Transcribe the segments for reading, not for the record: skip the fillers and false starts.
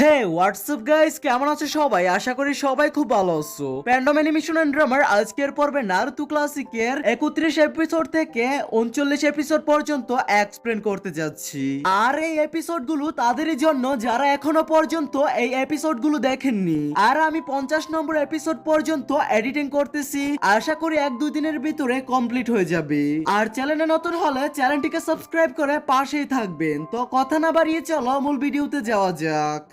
হে WhatsApp guys, কেমন আছো সবাই? আশা করি সবাই খুব ভালো আছো। প্যান্ডম অ্যানিমেশন এন্ড ড্রামার আজকের পর্বে নারুতো ক্লাসিকের 31 এপিসোড থেকে 39 এপিসোড পর্যন্ত এক্সপ্লেন করতে যাচ্ছি। আর এই এপিসোড গুলো তাদেরই জন্য যারা এখনো পর্যন্ত এই এপিসোড গুলো দেখেননি। আর আমি 50 নম্বর এপিসোড পর্যন্ত এডিটিং করতেছি, আশা করি 1-2 দিনের ভিতরে কমপ্লিট হয়ে যাবে। আর চ্যানেলে নতুন হলে চ্যানেলটিকে সাবস্ক্রাইব করে পাশেই থাকবেন। তো কথা না বাড়িয়ে চলো মূল ভিডিওতে যাওয়া যাক।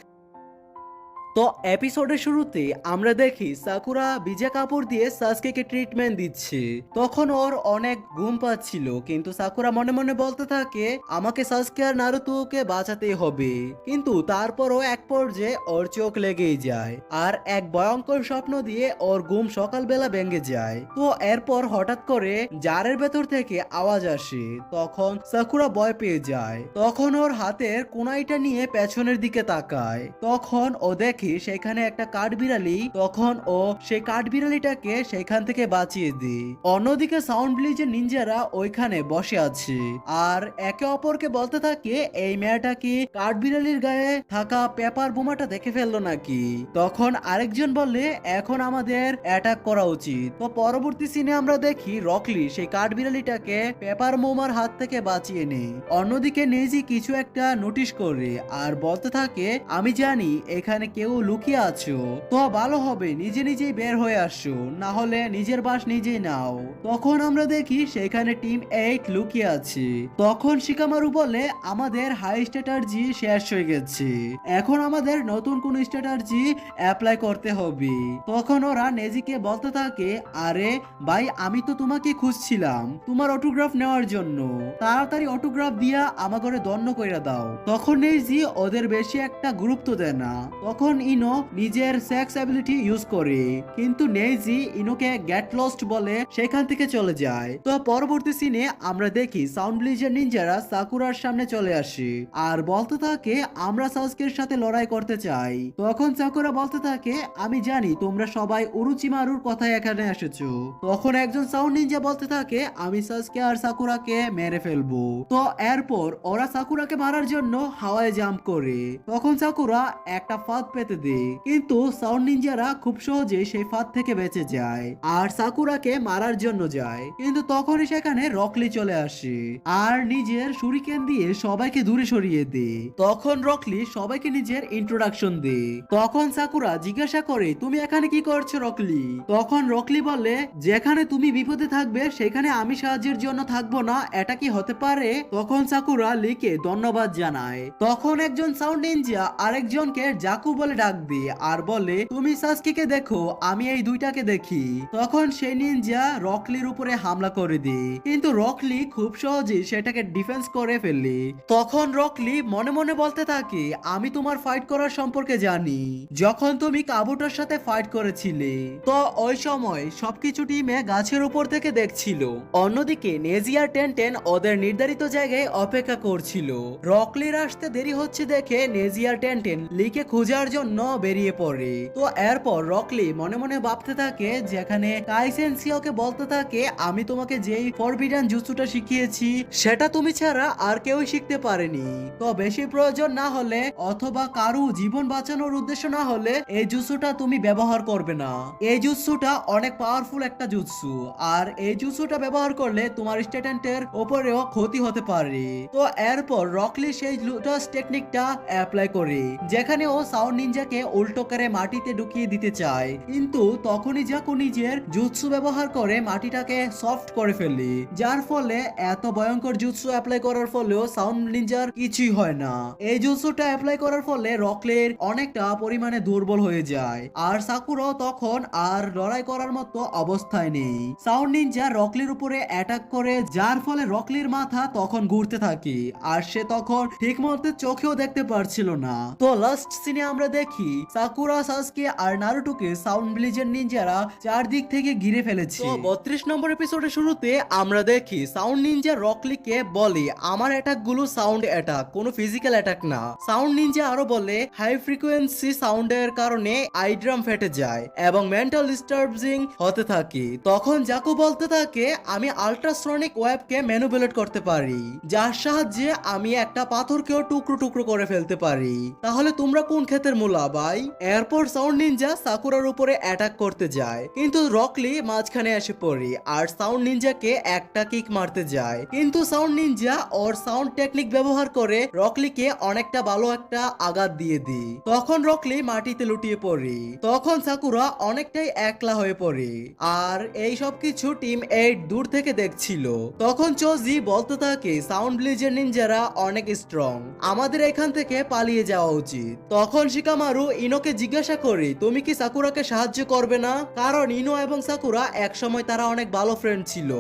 তো এপিসোডের শুরুতে আমরা দেখি সাকুরা ভিজা কাপড় দিয়ে সাসকেকে ট্রিটমেন্ট দিচ্ছে। তখন ওর অনেক ঘুম পাচ্ছিল, কিন্তু সাকুরা মনে মনে বলতে থাকে আমাকে সাসকে আর নারুতোকে বাঁচাতেই হবে। কিন্তু তারপরও এক পর্যায়ে ওর চোখ লেগেই যায়, আর এক ভয়ঙ্কর স্বপ্ন দিয়ে ওর ঘুম সকালবেলা ভেঙে যায়। তো এরপর হঠাৎ করে জারের ভেতর থেকে আওয়াজ আসে। তখন সাকুরা ভয় পেয়ে যায়। তখন ওর হাতের কোনাইটা নিয়ে পেছনের দিকে তাকায়। তখন ও দেখে সেখানে একটা কাঠবিড়ালি। তখন ও সেই কাঠবিড়ালিটাকে সেখান থেকে বাঁচিয়ে দেয়। অন্যদিকে সাউন্ড ব্লিজের নিনজারা ওইখানে বসে আছে আর একে অপরকে বলতে থাকে এই মেয়েটা কি কাঠবিড়ালির গায়ে থাকা পেপার বোমাটা দেখে ফেললো নাকি। তখন আরেকজন বলে এখন আমাদের অ্যাটাক করা উচিত। তো পরবর্তী সিনে আমরা দেখি রকলি সেই কাঠবিড়ালিটাকে পেপার বোমার হাত থেকে বাঁচিয়ে নেয়। অন্যদিকে নেজি কিছু একটা নোটিশ করে আর বলতে থাকে আমি জানি এখানে কেউ লুকিয়ে আছো, তো ভালো হবে নিজে নিজেই বের হয়ে আসো, না হলে নিজের বাস নিজেই নাও। তখন আমরা দেখি সেখানে টিম 8 লুকিয়ে আছে। তখন শিকামারু বলে আমাদের হাই স্ট্র্যাটাজি শেষ হয়ে গেছে, এখন আমাদের নতুন কোন স্ট্র্যাটাজি অ্যাপ্লাই করতে হবে। তখন ওরা নেজিকে বলতে থাকে আরে ভাই, আমি তো তোমাকে খুঁজছিলাম তোমার অটোগ্রাফ নেওয়ার জন্য, তাড়াতাড়ি অটোগ্রাফ দিয়া আমার ঘরে দণ্ড কইরা দাও। তখন নেজি ওদের বেশি একটা গুরুত্ব দেয় না। তখন ইনো নিজের সেক্স অ্যাবিলিটি ইউজ করে, কিন্তু নেজি ইনোকে গেট লস্ট বলে সেখান থেকে চলে যায়। তো পরবর্তী সিনে আমরা দেখি সাউন্ড ব্লিজের নিনজারা সাকুরার সামনে চলে আসে আর বলতে থাকে আমরা সাসকের সাথে লড়াই করতে চাই। তখন সাকুরা বলতে থাকে আমি জানি তোমরা সবাই উরুচিমারুর কথায় এখানে এসেছো। তখন একজন সাউন্ড নিনজা বলতে থাকে আমি সাসকে আর সাকুরাকে মেরে ফেলবো। তো এরপর ওরা সাকুরাকে মারার জন্য হাওয়ায় জাম্প করে। তখন সাকুরা একটা ফাঁদ পেতে দেয়, কিন্তু সাউন্ড নিনজারা খুব সহজে সেই ফাঁদ থেকে বেঁচে যায় আর সাকুরাকে মারার জন্য যায়। কিন্তু তখনই সেখানে রকলি চলে আসে আর নিজের শুরিকেন দিয়ে সবাইকে দূরে সরিয়ে দেয়। তখন রকলি সবাইকে নিজের ইন্ট্রোডাকশন দেয়। তখন সাকুরা জিজ্ঞাসা করে তুমি এখানে কি করছো রকলি। তখন রকলি বলে যেখানে তুমি বিপদে থাকবে সেখানে আমি সাহায্যের জন্য থাকবো না, এটা কি হতে পারে। তখন সাকুরা লিকে ধন্যবাদ জানায়। তখন একজন সাউন্ড নিনজা আরেকজনকে জাকু বলে ডাক দিয়ে আর বলে তুমি সাসকিকে দেখো, আমি এই দুইটাকে দেখি। তখন সেই নিনজা রকলির উপরে হামলা করে দেয়, কিন্তু রকলি খুব সহজেই সেটাকে ডিফেন্স করে ফেলে। তখন রকলি মনে মনে বলতে থাকে আমি তোমার ফাইট করার সম্পর্কে জানি, যখন তুমি কাবুটোর সাথে ফাইট করেছিলে। তো ওই সময় সবকিছু টিমে গাছের উপর থেকে দেখছিল। অন্যদিকে নেজিয়ার টেনটেন ওদের নির্ধারিত জায়গায় অপেক্ষা করছিল। রকলির আসতে দেরি হচ্ছে দেখে নেজিয়ার টেনটেন লিকে খোঁজার জন্য বেরিয়ে পড়ে। তো এরপর রকলি মনে মনে ভাবতে থাকে যেখানে কাইসেনসিওকে বলতে থাকে আমি তোমাকে যেই ফরবিডেন জুৎসুটা শিখিয়েছি সেটা তুমি ছাড়া আর কেউই শিখতে পারেনি। তো বেশি প্রয়োজন না হলে অথবা কারু জীবন বাঁচানোর উদ্দেশ্য না হলে এই জুৎসুটা তুমি ব্যবহার করবে না। এই জুৎসুটা অনেক পাওয়ারফুল একটা জুৎসু, আর এই জুৎসুটা ব্যবহার করলে তোমার স্টুডেন্টের উপরেও ক্ষতি হতে পারে। তো এরপর রকলি সেই লুটাস টেকনিকটা অ্যাপ্লাই করে, যেখানে ও সাউন্ড নিনজাকে উল্টো করে মাটিতে ঢুকিয়ে দিতে চায়, কিন্তু তখনই জাকু নিজের জুৎসু ব্যবহার করে মাটিটাকে সফট করে ফেলে, যার ফলে এত ভয়ঙ্কর জুৎসু অ্যাপ্লাই করার ফলেও সাউন্ড নিনজার কিছুই হয় না। এই জুৎসুটা অ্যাপ্লাই করার ফলে রকলির অনেকটা পরিমাণে দুর্বল হয়ে যায়, আর সাকুরাও তখন আর লড়াই করার মতো অবস্থায় নেই। সাউন্ড নিনজা রকলির উপরে অ্যাটাক করে, যার ফলে রকলির মাথা তখন ঘুরতে থাকে আর সে তখন ঠিক মতো চোখেও দেখতে পারছিল না। তো লাস্ট সিনে আমরা দেখি দেখি সাকুরা, সাসকে আর নারুটোকে সাউন্ড ভিলেজের নিনজারা চারদিক থেকে ঘিরে ফেলেছে। 32 নম্বর এপিসোডের শুরুতে আমরা দেখি সাউন্ড নিনজা রকলিকে বলে আমার অ্যাটাক গুলো সাউন্ড অ্যাটাক, কোনো ফিজিক্যাল অ্যাটাক না। সাউন্ড নিনজা আরো বলে হাই ফ্রিকোয়েন্সি সাউন্ডের কারণে আইড্রাম ফেটে যায় এবং মেন্টাল ডিস্টার্বিং হতে থাকে। তখন জাকু বলতে থাকে আমি আল্ট্রাসনিক ওয়েবকে ম্যানিপুলেট করতে পারি, যার সাহায্যে আমি একটা পাথরকেও টুকরো টুকরো করে ফেলতে পারি। তাহলে তোমরা কোন ক্ষেতের মূলা ভাই? এরপর সাউন্ড নিনজা সাকুরার উপরে অ্যাটাক করতে যায়, কিন্তু রকলি মাঝখানে এসে পড়ে আর সাউন্ড নিনজাকে একটা কিক মারতে যায়। কিন্তু সাউন্ড নিনজা ওর সাউন্ড টেকনিক ব্যবহার করে রকলিকে অনেকটা ভালো একটা আঘাত দিয়ে দিই। তখন রকলি মাটিতে লুটিয়ে পড়ে। তখন সাকুরা অনেকটাই একলা হয়ে পড়ে আর এই সব কিছু টিম 8 দূর থেকে দেখছিল। তখন চোজি বলতে থাকে সাউন্ড ভিলেজের নিনজারা অনেক স্ট্রং, আমাদের এখান থেকে পালিয়ে যাওয়া উচিত। তখন শিকামারু ইনোকে জিজ্ঞাসা করে তুমি কি সাকুরাকে সাহায্য করবে না, কারণ ইনো এবং সাকুরা একসময় তারা অনেক ভালো ফ্রেন্ড ছিল।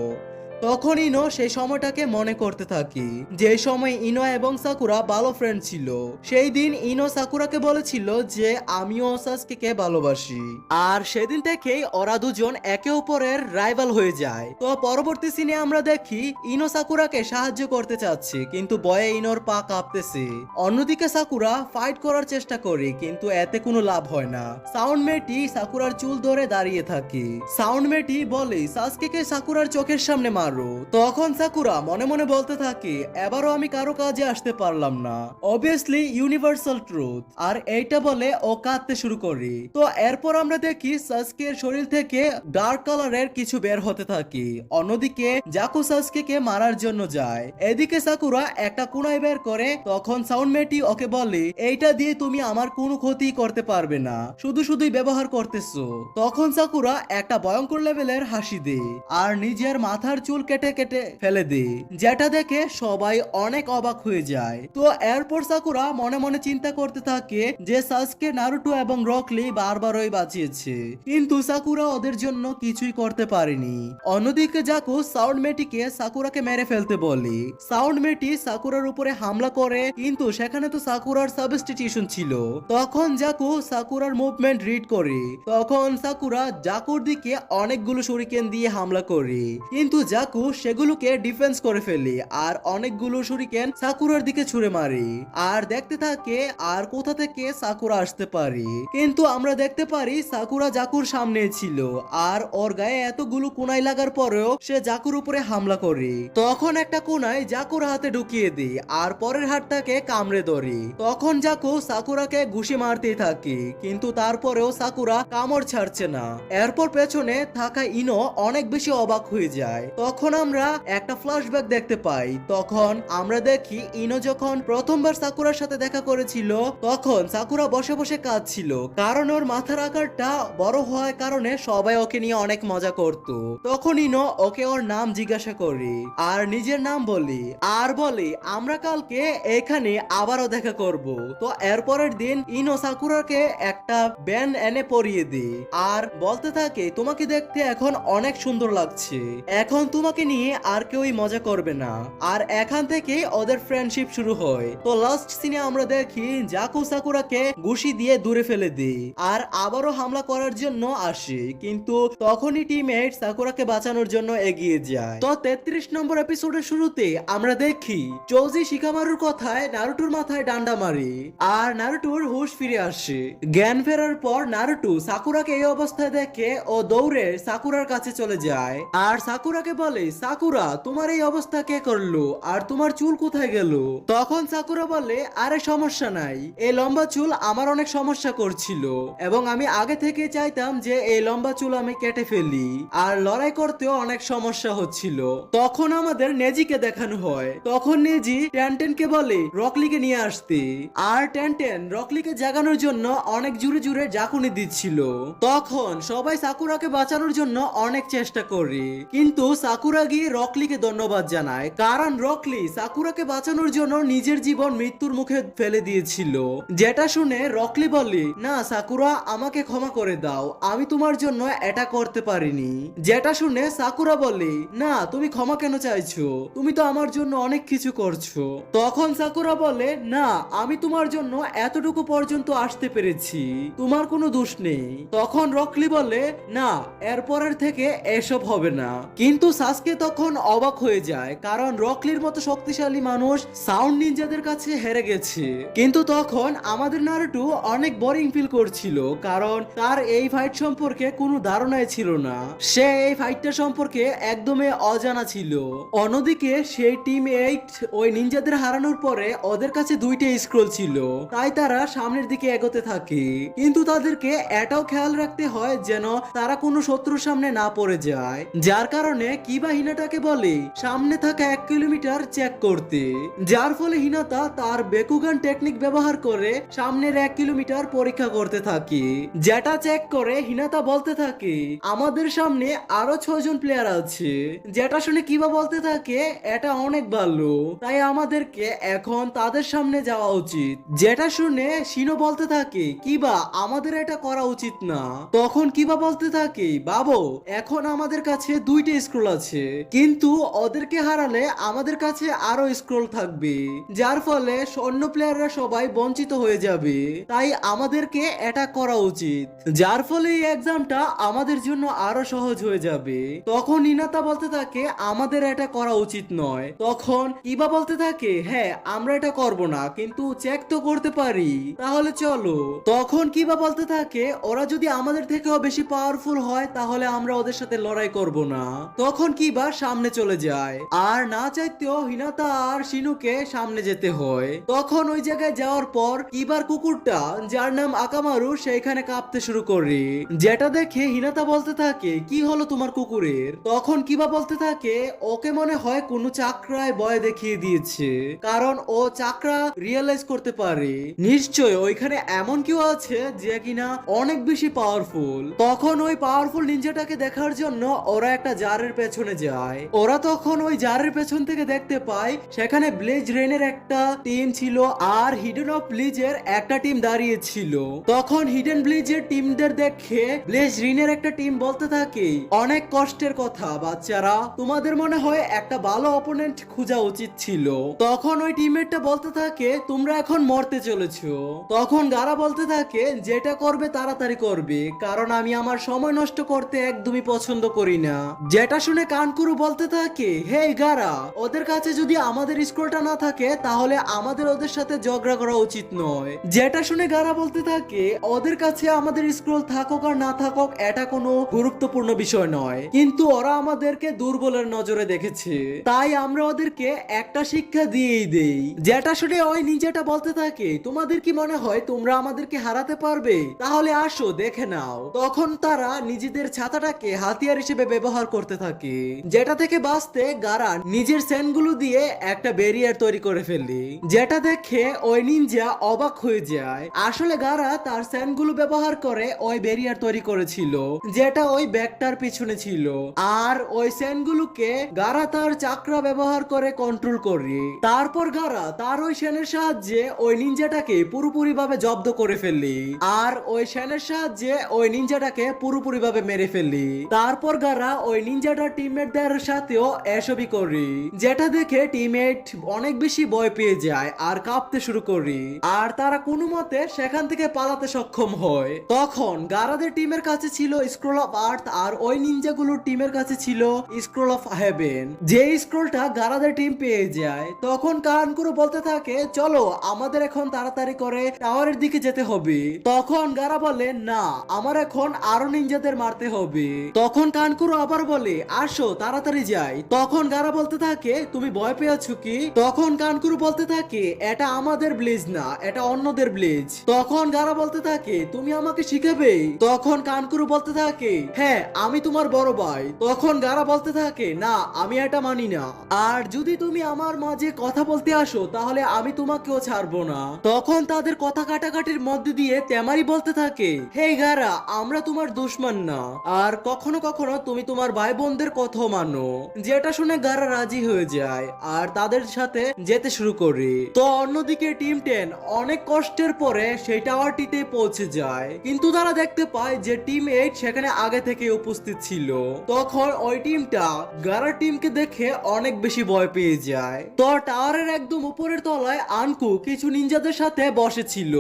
তখন ইনো সেই সময়টাকে মনে করতে থাকি যে সময় ইনো এবং সাকুরা ভালো ফ্রেন্ড ছিল। সেই দিন ইনো সাকুরাকে বলেছিল যে আমিও সাসকেকে ভালোবাসি, আর সেদিন থেকেই ওরা দুজন একে অপরের রাইভাল হয়ে যায়। তো পরবর্তী সিনে আমরা দেখি ইনো সাকুরাকে সাহায্য করতে চাচ্ছে, কিন্তু বয়ে ইনোর পা কাঁপতেছে। অন্যদিকে সাকুরা ফাইট করার চেষ্টা করে, কিন্তু এতে কোনো লাভ হয় না। সাউন্ড মেয়েটি সাকুরার চুল ধরে দাঁড়িয়ে থাকে। সাউন্ড মেয়েটি বলে সাসকেকে সাকুরার চোখের সামনে মার। তখন সাকুরা মনে মনে বলতে থাকে এবারও আমি কারো কাজে আসতে পারলাম না, অবভিয়াসলি ইউনিভার্সাল ট্রুথ। আর এইটা বলে ও কাঁদতে শুরু করে। তো এরপর আমরা দেখি সাসকের শরীর থেকে ডার্ক কালারের কিছু বের হতে থাকে। অন্যদিকে জাকু সাসকেকে মারার জন্য যায়। এদিকে সাকুরা একটা কুনাই বের করে। তখন সাউন্ড মেয়েটি ওকে বলে এইটা দিয়ে তুমি আমার কোনো ক্ষতি করতে পারবে না, শুধু শুধুই ব্যবহার করতেছো। তখন সাকুরা একটা ভয়ঙ্কর লেভেলের হাসি দেয় আর নিজের মাথার চুল কেটে কেটে ফেলে দেয়, যেটা দেখে সবাই অনেক অবাক হয়ে যায়। তো এরপর সাকুরা মনে মনে চিন্তা করতে থাকে যে সাসকে, নারুটো এবং রকলি বারবারই বাঁচিয়েছে, কিন্তু সাকুরা ওদের জন্য কিছুই করতে পারেনি। অন্যদিকে জাকু সাউন্ড মেটিকে সাকুরাকে মেরে ফেলতে বলে। সাউন্ড মেটি সাকুরার উপরে হামলা করে, কিন্তু সেখানে তো সাকুরার সাবস্টিটিউশন ছিল। তখন জাকু সাকুরার মুভমেন্ট রিড করে। তখন সাকুরা জাকুর দিকে অনেকগুলো শুরিকেন দিয়ে হামলা করে, কিন্তু জাকু সেগুলোকে ডিফেন্স করে ফেলে আর অনেকগুলো শুরিকেন সাকুরার দিকে ছুঁড়ে মারে আর দেখতে থাকে আর কোথা থেকে সাকুরা আসতে পারে। কিন্তু আমরা দেখতে পারি সাকুরা জাকুর সামনে ছিল আর ওর গায়ে এতগুলো কোনাই লাগার পরেও সে জাকুর উপরে হামলা করে। তখন একটা কোনাই জাকুর হাতে ঢুকিয়ে দেয় আর পরের হাতটাকে কামড়ে ধরে। তখন জাকু সাকুরাকে ঘুষি মারতেই থাকে, কিন্তু তারপরেও সাকুরা কামড় ছাড়ছে না। এরপর পেছনে থাকা ইনো অনেক বেশি অবাক হয়ে যায়। তখন আমরা একটা ফ্ল্যাশব্যাক দেখতে পাই। তখন আমরা দেখি ইনো যখন প্রথমবার সাকুরার সাথে দেখা করেছিল, তখন সাকুরা বসে বসে কাঁদছিল, কারণ ওর মাথার আকারটা বড় হওয়ার কারণে সবাই ওকে নিয়ে অনেক মজা করত। তখন ইনো ওকে ওর নাম জিজ্ঞাসা করে আর নিজের নাম বলি আর বলে আমরা কালকে এখানে আবারও দেখা করব। তো এরপরের দিন ইনো সাকুরাকে একটা ব্যান্ড এনে পরিয়ে দেয় আর বলতে থাকে তোমাকে দেখতে এখন অনেক সুন্দর লাগছে, এখন তোমাকে নিয়ে আর কেউই মজা করবে না। আর এখান থেকে ওদের ফ্রেন্ডশিপ শুরু হয়। তো লাস্ট সিনে আমরা দেখি জাকু সাকুরাকে ঘুষি দিয়ে দূরে ফেলে দেয় আর আবারও হামলা করার জন্য আসে, কিন্তু তখনই টিমমেট সাকুরাকে বাঁচানোর জন্য এগিয়ে যায়। তো 33 নম্বর এপিসোডের শুরুতে আমরা দেখি চৌজি শিকামারুর কথায় নারুটোর মাথায় ডান্ডা মারে আর নারুটোর হুশ ফিরে আসে। জ্ঞান ফেরার পর নারুটো সাকুরাকে এই অবস্থায় দেখে ও দৌড়ে সাকুরার কাছে চলে যায় আর সাকুরাকে বলে সাকুরা তোমার এই অবস্থা কে করলো আর তোমার চুল কোথায় গেল? তখন সাকুরা বলে আরে সমস্যা নাই, এই লম্বা চুল আমার অনেক সমস্যা করছিল এবং আমি আগে থেকে চাইতাম যে এই লম্বা চুল আমি কেটে ফেলি, আর লড়াই করতেও অনেক সমস্যা হচ্ছিল। তখন আমাদের নেজিকে দেখানো হয়। তখন নেজি টেনটেনকে বলে রকলিকে নিয়ে আসতে, আর টেনটেন রকলিকে জাগানোর জন্য অনেক জোরে জোরে জাকুনি দিচ্ছিল। তখন সবাই সাকুরাকে বাঁচানোর জন্য অনেক চেষ্টা করে, কিন্তু সাকুরা গিয়ে রকলিকে ধন্যবাদ জানায়, কারণ রকলি সাকুরাকে বাঁচানোর জন্য নিজের জীবন মৃত্যুর মুখে ফেলে দিয়েছিল। যেটা শুনে রকলি বলে, না সাকুরা, আমাকে ক্ষমা করে দাও, আমি তোমার জন্য এটা করতে পারিনি। যেটা শুনে সাকুরা বলে, না তুমি ক্ষমা কেন চাইছো, তুমি তো আমার জন্য অনেক কিছু করছো। তখন সাকুরা বলে, না আমি তোমার জন্য এতটুকু পর্যন্ত আসতে পেরেছি, তোমার কোনো দোষ নেই। তখন রকলি বলে, না এরপরের থেকে এসব হবে না। কিন্তু সাসকে তখন অবাক হয়ে যায়, কারণ রকলির মতো শক্তিশালী মানুষ সাউন্ড নিনজাদের কাছে হেরে গেছে। কিন্তু তখন আমাদের নারুটো অনেক বোরিং ফিল করছিল, কারণ তার এই ফাইট সম্পর্কে কোনো ধারণাই ছিল না। সে এই ফাইটটা সম্পর্কে একদমই অজানা ছিল। অন্যদিকে সেই টিম 8 ওই নিনজাদের হারানোর পরে ওদের কাছে দুইটা স্ক্রোল ছিল, তাই তারা সামনের দিকে এগোতে থাকে। কিন্তু তাদেরকে এটাও খেয়াল রাখতে হয় যেন তারা কোনো শত্রুর সামনে না পড়ে যায়, যার কারণে কিবা হিনাটাকে বলে সামনে থাকা 1 কিলোমিটার চেক করতে। যার ফলে হিনাতা তার বেকুগান টেকনিক ব্যবহার করে সামনের 1 কিলোমিটার পরীক্ষা করতে থাকে। যেটা চেক করে হিনাতা বলতে থাকে, আমাদের সামনে আরো 6 জন প্লেয়ার আছে। যেটা শুনে কিবা বলতে থাকে, এটা অনেক ভালো, তাই আমাদেরকে এখন তাদের সামনে যাওয়া উচিত। যেটা শুনে শিনো বলতে থাকে, কিবা আমাদের এটা করা উচিত না। তখন কিবা বলতে থাকে, বাবু এখন আমাদের কাছে দুইটা স্ক্রোল আছে, কিন্তু ওদেরকে হারালে আমাদের কাছে আরো স্ক্রোল থাকবে, যার ফলে অন্য প্লেয়াররা সবাই বঞ্চিত হয়ে যাবে, তাই আমাদেরকে এটা করা উচিত, যার ফলে এই এক্সামটা আমাদের জন্য আরো সহজ হয়ে যাবে। তখন নিনাতা বলতে থাকে, আমাদের এটা করা উচিত নয়। তখন কিবা বলতে থাকে, হ্যাঁ আমরা এটা করব না, কিন্তু চেক তো করতে পারি, তাহলে চলো। তখন কিবা বলতে থাকে, ওরা যদি আমাদের থেকেও বেশি পাওয়ারফুল হয় তাহলে আমরা ওদের সাথে লড়াই করব না। তখন কিবা সামনে চলে যায়, আর না চাইতেও হিনাতা আর শিনুকে সামনে যেতে হয়। তখন ওই জায়গায় যাওয়ার পর কিবার কুকুরটা, যার নাম আকামারু, সেইখানে কাঁপতে শুরু করে। যেটা দেখে হিনাতা বলতে থাকে, কি হলো তোমার কুকুরের? তখন কিবা বলতে থাকে, ওকে মনে হয় কোনো চাকরায় ভয় দেখিয়ে দিয়েছে, কারণ ও চাকরা রিয়েলাইজ করতে পারে নিশ্চয় ওইখানে এমন কেউ আছে যে কিনা অনেক বেশি পাওয়ারফুল। তখন ওই পাওয়ারফুল নিনজাটাকে দেখার জন্য ওরা একটা জারের পেছনে যায়। ওরা তখন ওই জারের পেছন থেকে দেখতে পায় সেখানে ব্লেজ রেনের একটা টিম ছিল আর হিডেন অফ ব্লিজের একটা টিম দাঁড়িয়ে ছিল। তখন হিডেন ব্লিজের টিমদের দেখে ব্লেজ রিনের একটা টিম বলতে থাকে, অনেক কষ্টের কথা বাচ্চারা, তোমাদের মনে হয় একটা ভালো অপোনেন্ট খোঁজা উচিত ছিল। তখন ওই টিমমেটটা বলতে থাকে, তোমরা এখন মরতে চলেছো। তখন গারা বলতে থাকে, যেটা করবে তাড়াতাড়ি করবে, কারণ আমি আমার সময় নষ্ট করতে একদমই পছন্দ করি না। যেটা শুনে কানকুরু বলতে থাকে, হে গারা, ওদের কাছে যদি আমাদের স্ক্রোলটা না থাকে তাহলে আমাদের ওদের সাথে ঝগড়া করা উচিত নয়। যেটা শুনে গারা বলতে থাকে, ওদের কাছে আমাদের স্ক্রোল থাকুক আর না থাকুক এটা কোনো গুরুত্বপূর্ণ বিষয় নয়, কিন্তু ওরা আমাদেরকে দুর্বলের নজরে দেখেছে, তাই আমরা ওদেরকে একটা শিক্ষা দিয়েই দেই। যেটা শুনে ওই নিজেটা বলতে থাকে, তোমাদের কি মনে হয় তোমরা আমাদেরকে হারাতে পারবে? তাহলে আসো দেখে নাও। তখন তারা নিজেদের ছাতাটাকে হাতিয়ার হিসেবে ব্যবহার করতে থাকে। যেটা থেকে বাঁচতে গারা নিজের সেনগুলো দিয়ে একটা ব্যারিয়ার তৈরি করে ফেলে। যেটা দেখে ওই নিনজা অবাক হয়ে যায়। আসলে গারা তার সেনগুলো ব্যবহার করে ওই ব্যারিয়ার তৈরি করেছিল, যেটা ওই ব্যাগটার পিছনে ছিল, আর ওই সেনগুলোকে গারা তার চাকরা ব্যবহার করে কন্ট্রোল করে। তারপর গারা তার ওই সেনের সাহায্যে ওই নিনজাটাকে পুরোপুরি ভাবে জব্দ করে ফেলে, আর ওই সেনের সাহায্যে ওই নিনজাটাকে পুরোপুরি ভাবে মেরে ফেলে। তারপর গারা ওই নিনজাটার টিমমেটদের সাথেও এসবই করে, যেটা দেখে টিমমেট অনেক বেশি ভয় পেয়ে যায় আর কাঁপতে শুরু করে, আর তারা কোনো মতে সেখান থেকে পালাতে সক্ষম হয়। তখন গারাদের টিমের কাছে ছিল স্ক্রোল অফ আর্থ, আর ওই নিনজাগুলোর টিমের কাছে ছিল স্ক্রোল অফ হেভেন। যে স্ক্রোলটা গারাদের টিম পেয়ে যায়, তখন কানকুরু বলতে থাকে, চলো আমাদের এখন তাড়াতাড়ি করে টাওয়ারের দিকে যেতে হবে। তখন গারা বলে, না আমার এখন আরো নিনজাদের মারতে হবে। তখন কানকুরু আবার বলে, আসো তাড়াতাড়ি যাই। তখন গারা বলতে থাকে, তুমি ভয় পেয়েছো কি? তখন কানকুরু বলতে থাকে, এটা আমাদের ব্লেজ না, এটা অন্যদের ব্লেজ। তখন গারা বলতে থাকে, তুমি আমাকে শিখাবে? তখন কানকুরু বলতে থাকে, হ্যাঁ আমি তোমার বড় ভাই। তখন গারা বলতে থাকে, না আমি এটা মানি না, আর যদি তুমি আমার মাঝে কথা বলতে আসো তাহলে আমি তোমাকেও ছাড়বো না। তখন তাদের কথা কাটাকাটির মধ্যে দিয়ে তেমারি বলতে থাকে, হে গারা, আমরা তোমার দুশমন না, আর কখনো কখনো তুমি তোমার ভাই বোনদের কথা প্রথম আনো। যেটা শুনে গারা রাজি হয়ে যায় আর তাদের সাথে যেতে শুরু করে। তো অন্যদিকে টিম 10 অনেক কষ্টের পরে সেই টাওয়ারটিতে পৌঁছে যায়, কিন্তু তারা দেখতে পায় যে টিম 8 সেখানে আগে থেকে উপস্থিত ছিল। তখন ওই টিমটা গারা টিমকে দেখে অনেক বেশি ভয় পেয়ে যায়। তো টাওয়ারের একদম উপরের তলায় আনকু কিছু নিনজাদের সাথে বসেছিল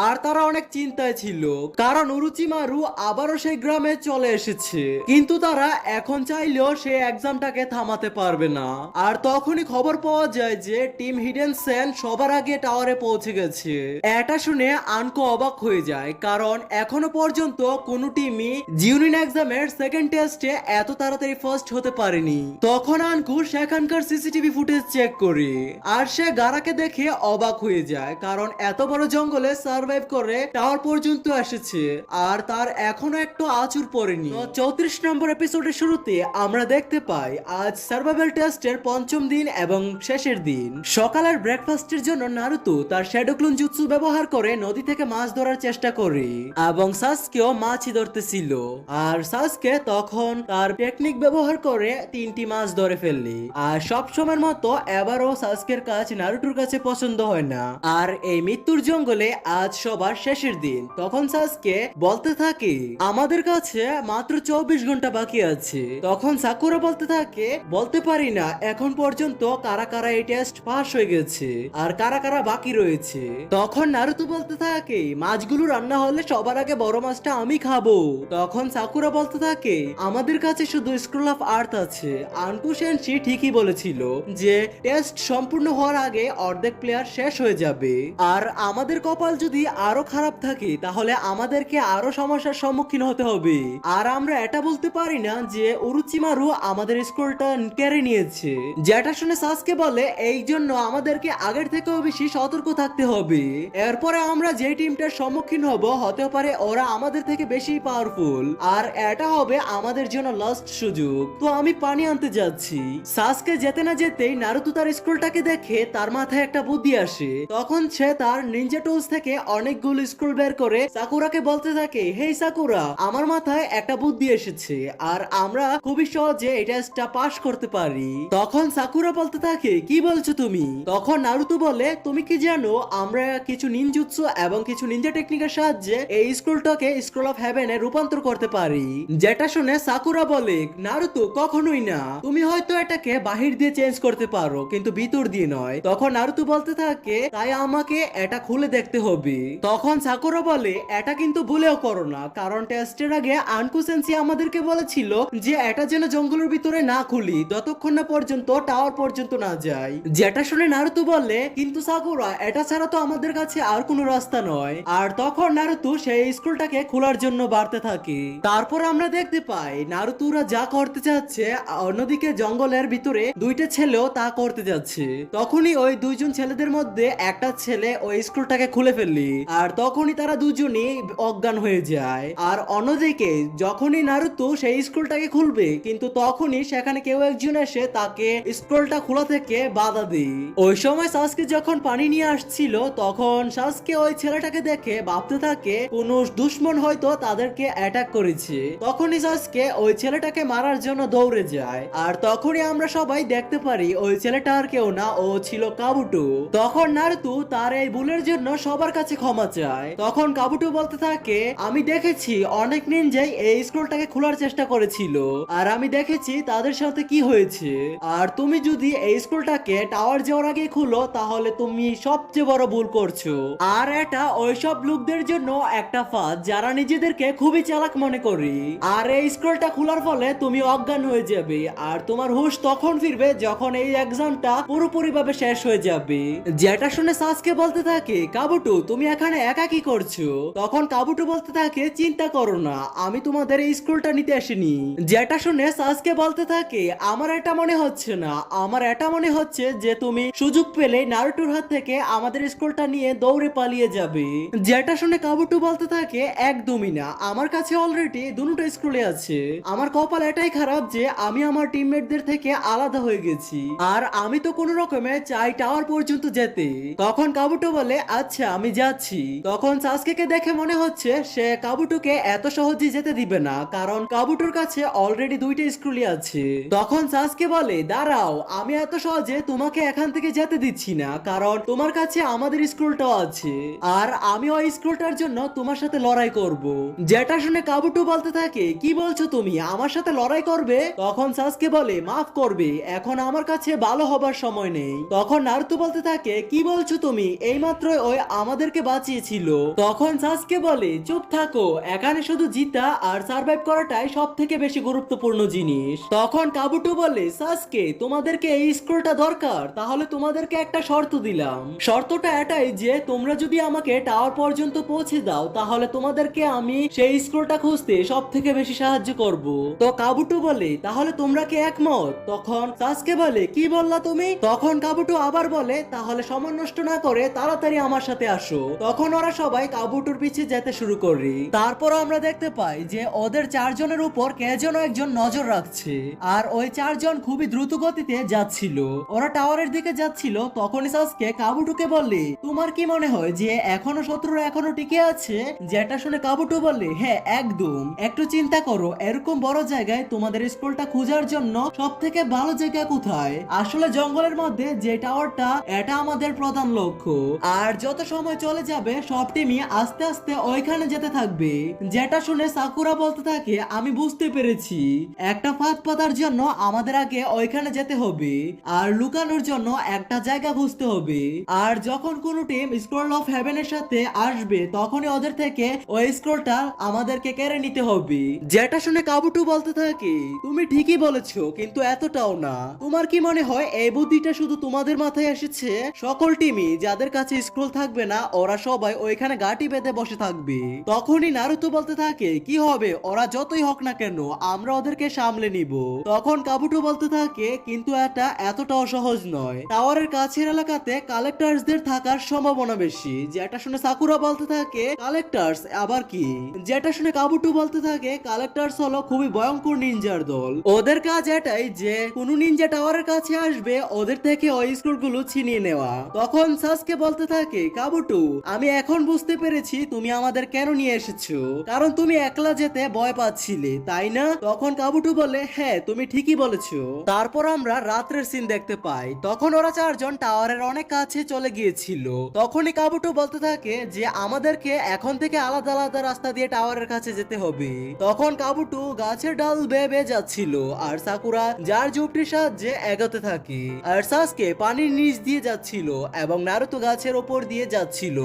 আর তারা অনেক চিন্তায় ছিল, কারণ উরুচিমারু আবারও সেই গ্রামে চলে এসেছে, কিন্তু তারা এখন চাইলেও সেই এক্সামটাকে থামাতে পারবে না। আর তখনই খবর পাওয়া যায় যে টিম হিডেন সেন সবার আগে টাওয়ারে পৌঁছে গেছে। এটা শুনে আনকু অবাক হয়ে যায়, কারণ এখনো পর্যন্ত কোনো টিমই জিউনিন এক্সামের সেকেন্ড টেস্টে এত তাড়াতাড়ি ফার্স্ট হতে পারেনি। তখন আনকু সেখানকার সিসিটিভি ফুটেজ চেক করে আর সে গারাকে দেখে অবাক হয়ে যায়, কারণ এত বড় জঙ্গলে সার্ভাইভ করে টাওয়ার পর্যন্ত এসেছে আর তার এখনো একটু আঁচড় পড়েনি। 34 নম্বর এপিসোডের শুরুতে আমরা দেখতে পাই আজ সার্ভাইভাল টেস্টের পঞ্চম দিন এবং শেষের দিন। সকালের ব্রেকফাস্টের জন্য নারুতো তার শ্যাডো ক্লোন জুৎসু ব্যবহার করে নদী থেকে মাছ ধরার চেষ্টা করে এবং সাসকেও মাছই ধরতেছিল। আর সাসকে তখন তার টেকনিক ব্যবহার করে 3টি মাছ ধরে ফেললি। আর সব সময়ের মতো এবারও সাসকের কাজ নারুটোর কাছে পছন্দ হয় না। আর এই মৃত্যুর জঙ্গলে আজ সবার শেষের দিন। তখন সাসকে বলতে থাকে আমাদের কাছে মাত্র 24 ঘন্টা বাকি আছে। তখন সাকুরা বলতে থাকে বলতে পারি না এখন পর্যন্ত কারা কারা এই টেস্ট পাস হয়ে গেছে আর কারা কারা বাকি রয়েছে। তখন নারুতো বলতে থাকে মাছগুলো রান্না হলে সবার আগে বড় মাছটা আমি খাবো। তখন সাকুরা বলতে থাকে আমাদের কাছে শুধু স্ক্রোল অফ আর্থ আছে। আনকু সেনশি ঠিকই বলেছিল যে টেস্ট সম্পূর্ণ হওয়ার আগে অর্ধেক প্লেয়ার শেষ হয়ে যাবে, আর আমাদের কপাল যদি আরো খারাপ থাকে তাহলে আমাদেরকে আরো সমস্যার সম্মুখীন হতে হবে। আর আমরা এটা বলতে পারি না যে উরুচিমারু আমাদের স্কোরটা কেড়ে নিয়েছে। যেটা শুনে সাসকে বলে এই জন্য আমাদেরকে আগের থেকেও বেশি সতর্ক থাকতে হবে। এরপরে আমরা যে টিমটার সম্মুখীন হব হতে পারে ওরা আমাদের থেকে বেশি পাওয়ারফুল, আর এটা হবে আমাদের জন্য লাস্ট সুযোগ। তো আমি পানি আনতে যাচ্ছি। সাসকে যেতে না যেতেই নারুতো তার স্ক্রোলটাকে দেখে তার মাথায় একটা বুদ্ধি আসে। তখন সে তার নিনজা টুলস থেকে অনেকগুলো স্ক্রোল বের করে সাকুরাকে বলতে থাকে হেই সাকুরা, আমার মাথায় একটা বুদ্ধি এসেছে আর আমরা খুবই সহজে এই টেস্টটা পাস করতে পারি। তখন সাকুরা বলতে থাকে কি বলছো তুমি? তখন নারুতো বলে তুমি কি জানো আমরা কিছু নিনজুৎসু এবং কিছু নিনজা টেকনিকের সাহায্যে এই স্ক্রোলটাকে স্ক্রোল অফ হেভেনে রূপান্তর করতে পারি। যেটা শুনে সাকুরা বলে নারুতো কখনোই না, তুমি হয়তো এটাকে বাহির দিয়ে চেঞ্জ করতে পারো কিন্তু ভিতর দিয়ে নয়। তখন নারুতো বলতে থাকে তাই আমাকে এটা খুলে দেখতে হবে। তখন সাকুরা বলে এটা কিন্তু ভুলেও করো না, কারণ টেস্টের আগে আনকু সেনসি আমাদেরকে বলেছিল যে এটা যেন জঙ্গলের ভিতরে না খুলি যতক্ষণ না পর্যন্ত টাওয়ার পর্যন্ত না যায়। যেটা শুনে নারুতো বলে কিন্তু সাকুরা এটা ছাড়া তো আমাদের কাছে আর কোনো রাস্তা নয়। আর তখন নারুতো সেই স্কুলটাকে খোলার জন্য বাড়তে থাকে। তারপর আমরা দেখতে পাই নারুতোরা যা করতে যাচ্ছে অন্যদিকে জঙ্গলের ভিতরে দুইটা ছেলেও তা করতে যাচ্ছে। তখনই ওই দুইজন ছেলেদের মধ্যে একটা ছেলে ওই স্ক্রুটাকে খুলে ফেললি আর তখনই তারা দুজনই অজ্ঞান হয়ে যায়। আর অন্যদিকে যখনই নারুতো সেই স্ক্রুটাকে খুলবে কিন্তু তখনই সেখানে কেউ একজন এসে তাকে স্ক্রোলটা খোলা থেকে বাধা দেয়। ওই সময় সাসকে যখন পানি নিয়ে আসছিল তখন সাসকে ওই ছেলেটাকে দেখে ভাবতে থাকে কোন দুশ্মন হয়তো তাদেরকে অ্যাটাক করেছে। তখনই সাসকে ওই ছেলেটাকে মারার জন্য দৌড়ে যায় আর তখনই আমরা সবাই দেখতে পারি ওই ছেলেটা আর কেউ না, ও ছিল কাবুটো। তখন নারুতো তার এই ভুলের জন্য সবার কাছে ক্ষমা চায়। তখন কাবুটো বলতে থাকে আমি দেখেছি অনেক নিনজাই এই স্ক্রোলটাকে খোলার চেষ্টা করেছিল আর আমি দেখেছি তাদের সাথে কি হয়েছে। আর তুমি যদি এই স্ক্রোলটাকে টাওয়ার যাওয়ার আগে খুলো তাহলে তুমি সবচেয়ে বড় ভুল করছো। আর এটা ওইসব লোকদের জন্য একটা ফাঁদ যারা নিজেদেরকে খুবই চালাক মনে করি। আর এই স্ক্রোলটা খোলার ফলে তুমি অজ্ঞান হয়ে যাবে আর তোমার হুঁশ তখন ফিরবে যখন এই এক্সামটা পুরোপুরি ভাবে শেষ হয়ে যাবে। যেটা শুনে সাসকে বলতে থাকে কাবুটো তুমি এখানে একা কি করছো? তখন কাবুটো বলতে থাকে চিন্তা করো না, আমি তোমাদের এই স্ক্রোলটা নিতে আসিনি। যেটা শুনে সাসকে বলতে থাকে আমার এটা মনে হচ্ছে না, আমার এটা মনে হচ্ছে যে তুমি সুযোগ পেলে নারুটোর হাত থেকে আমাদের স্ক্রোলটা নিয়ে দৌড়ে পালিয়ে যাবে। যেটা শুনে কাবুটো বলতে থাকে একদমই না, আমার কাছে অলরেডি দুটো স্ক্রোলে আছে। আমার কপাল এটাই খারাপ যে আমি আমার টিমমেটদের থেকে আলাদা হয়ে গেছি আর আমি তো কোনো রকমে চাই টাওয়ার পর্যন্ত যেতে। তখন কাবুটো বলে আচ্ছা আমি যাচ্ছি। তখন সাসকেকে দেখে মনে হচ্ছে সে কাবুটোকে এত সহজে যেতে দিবে না, কারণ কাবুটোর কাছে অলরেডি দুইটা স্ক্রুলই আছে। তখন সাসকে বলে, দাঁড়াও, আমি এত সহজে তোমাকে এখান থেকে যেতে দিচ্ছি না, কারণ তোমার কাছে আমাদের স্ক্রুলটাও আছে, আর আমি ওই স্ক্রুলটার জন্য তোমার সাথে লড়াই করব। যেটা শুনে কাবুটো বলতে থাকে, কি বলছো তুমি, আমার সাথে লড়াই করবে? তখন সাসকে বলে, মাফ করবে, এখন আমার কাছে ভালো হবার সময় নেই। তখন নারুতো বলতে থাকে, কি বলছো তুমি, এইমাত্র ওই আমাদেরকে বাঁচিয়েছিল। তখন সাসকে বলে, চুপ থাকো, এখানে শুধু জিতা আর সার্ভাইভ করাটাই সব থেকে বেশি গুরুত্বপূর্ণ জিনিস। তখন কাবুটো বলে, সাসকে, তোমাদেরকে এই স্ক্রোলটা দরকার, তাহলে তোমাদেরকে একটা শর্ত দিলাম। শর্তটা এটাই যে তোমরা যদি আমাকে টাওয়ার পর্যন্ত পৌঁছে দাও, তাহলে তোমাদেরকে আমি সেই স্ক্রোলটা খুঁজতে সব থেকে বেশি সাহায্য করব। তো কাবুটো বলে, তাহলে তোমরা কি একমত? তখন সাসকে বলে, কি বললা তুমি? তখন কাবুটো আবার বলে, তাহলে সময় নষ্ট না করে তাড়াতাড়ি আমার সাথে আসো। তখন ওরা সবাই কাবুটোর পিছে যেতে শুরু করে। তারপর আমরা দেখতে পাই যে ওদের চারজনের উপর কে যেন একজন নজর রাখছে, আর ওই চারজন খুবই দ্রুত গতিতে যাচ্ছিল। ওরা টাওয়ারের দিকে যাচ্ছিল। তখন সাসকে কাবুটোকে বললে, তোমার কি মনে হয় যে এখনো শত্রুরা এখনো টিকে আছে? যেটা শুনে কাবুটো বললে, হ্যাঁ একদম। একটু চিন্তা করো, এরকম বড় জায়গায় তোমাদের স্কুলটা খোঁজার জন্য সব থেকে ভালো জায়গা কোথায়? আসলে জঙ্গলের মধ্যে যে টাওয়ারটা, এটা আমাদের প্রধান লক্ষ্য। আর যত সময় চলে যাবে সব টিমই আস্তে আস্তে ওইখানে যেতে থাকবে। যেটা শুনে সাকুরা বলতে থাকে, আমি বুঝতে পেরেছি, একটা ফাঁদ পাতার জন্য আমাদের আগে ওইখানে যেতে হবে, আর লুকানোর জন্য একটা জায়গা খুঁজতে হবে। আর যখন কোনো টিম স্ক্রোল অফ হেভেনের সাথে আসবে, তখনই ওদের থেকে ওই স্ক্রোলটা আমাদেরকে কেড়ে নিতে হবে। যেটা শুনে কাবুটো বলতে থাকে, তুমি ঠিকই বলেছো, কিন্তু এতটাও না। তোমার কি মনে হয় এই বুদ্ধিটা শুধু তোমাদের মাথায় এসেছে? সকল টিমই যাদের কাছে স্ক্রোল থাকবে না, ওরা সবাই ওইখানে গাঁটি বেঁধে বসে থাকবে। তখনই নারুতো বলতে থাকে, কি হবে, ওরা যতই হোক না কেন, আমরা ওদেরকে সামলে নিব। তখন কাবুটো বলতে থাকে, কিন্তু এটা এতটাও সহজ নয়। টাওয়ারের কাছের এলাকাতে কালেক্টরসদের থাকার সম্ভাবনা বেশি। যেটা শুনে সাকুরা বলতে থাকে, কালেক্টরস আবার কি? যেটা শুনে কাবুটো বলতে থাকে, কালেক্টরস হলো খুবই ভয়ঙ্কর নিনজার দল। ওদের কাজ এটাই যে কোনো নিনজা টাওয়ারের কাছে আসবে, ওদের থেকে ওই স্ক্রোলগুলো ছিনিয়ে নেওয়া। তখন সাসকে বলতে থাকে, কাবুটো, আমি এখন বুঝতে পেরেছি তুমি আমাদের কেন নিয়ে এসেছো, কারণ তুমি একলা যেতে ভয় পাচ্ছিলে, তাই না? তখন কাবুটো বলে, হ্যাঁ তুমি ঠিকই বলেছো। তারপর আমরা রাত্রের সিন দেখতে পাই। তখন ওরা চারজন টাওয়ারের অনেক কাছে চলে গিয়েছিল। তখনই কাবুটো বলতে থাকে যে আমাদেরকে এখন থেকে আলাদা আলাদা রাস্তা দিয়ে টাওয়ারের কাছে যেতে হবে। তখন কাবুটো গাছের ডাল বেয়ে বেয়ে যাচ্ছিল, আর সাকুরা যার ঝুপটির সাহায্যে এগোতে থাকে, আর সাসকে পানির নিচ দিয়ে যাচ্ছিল, এবং নারুতো গাছের ওপর দিয়ে যাচ্ছিল।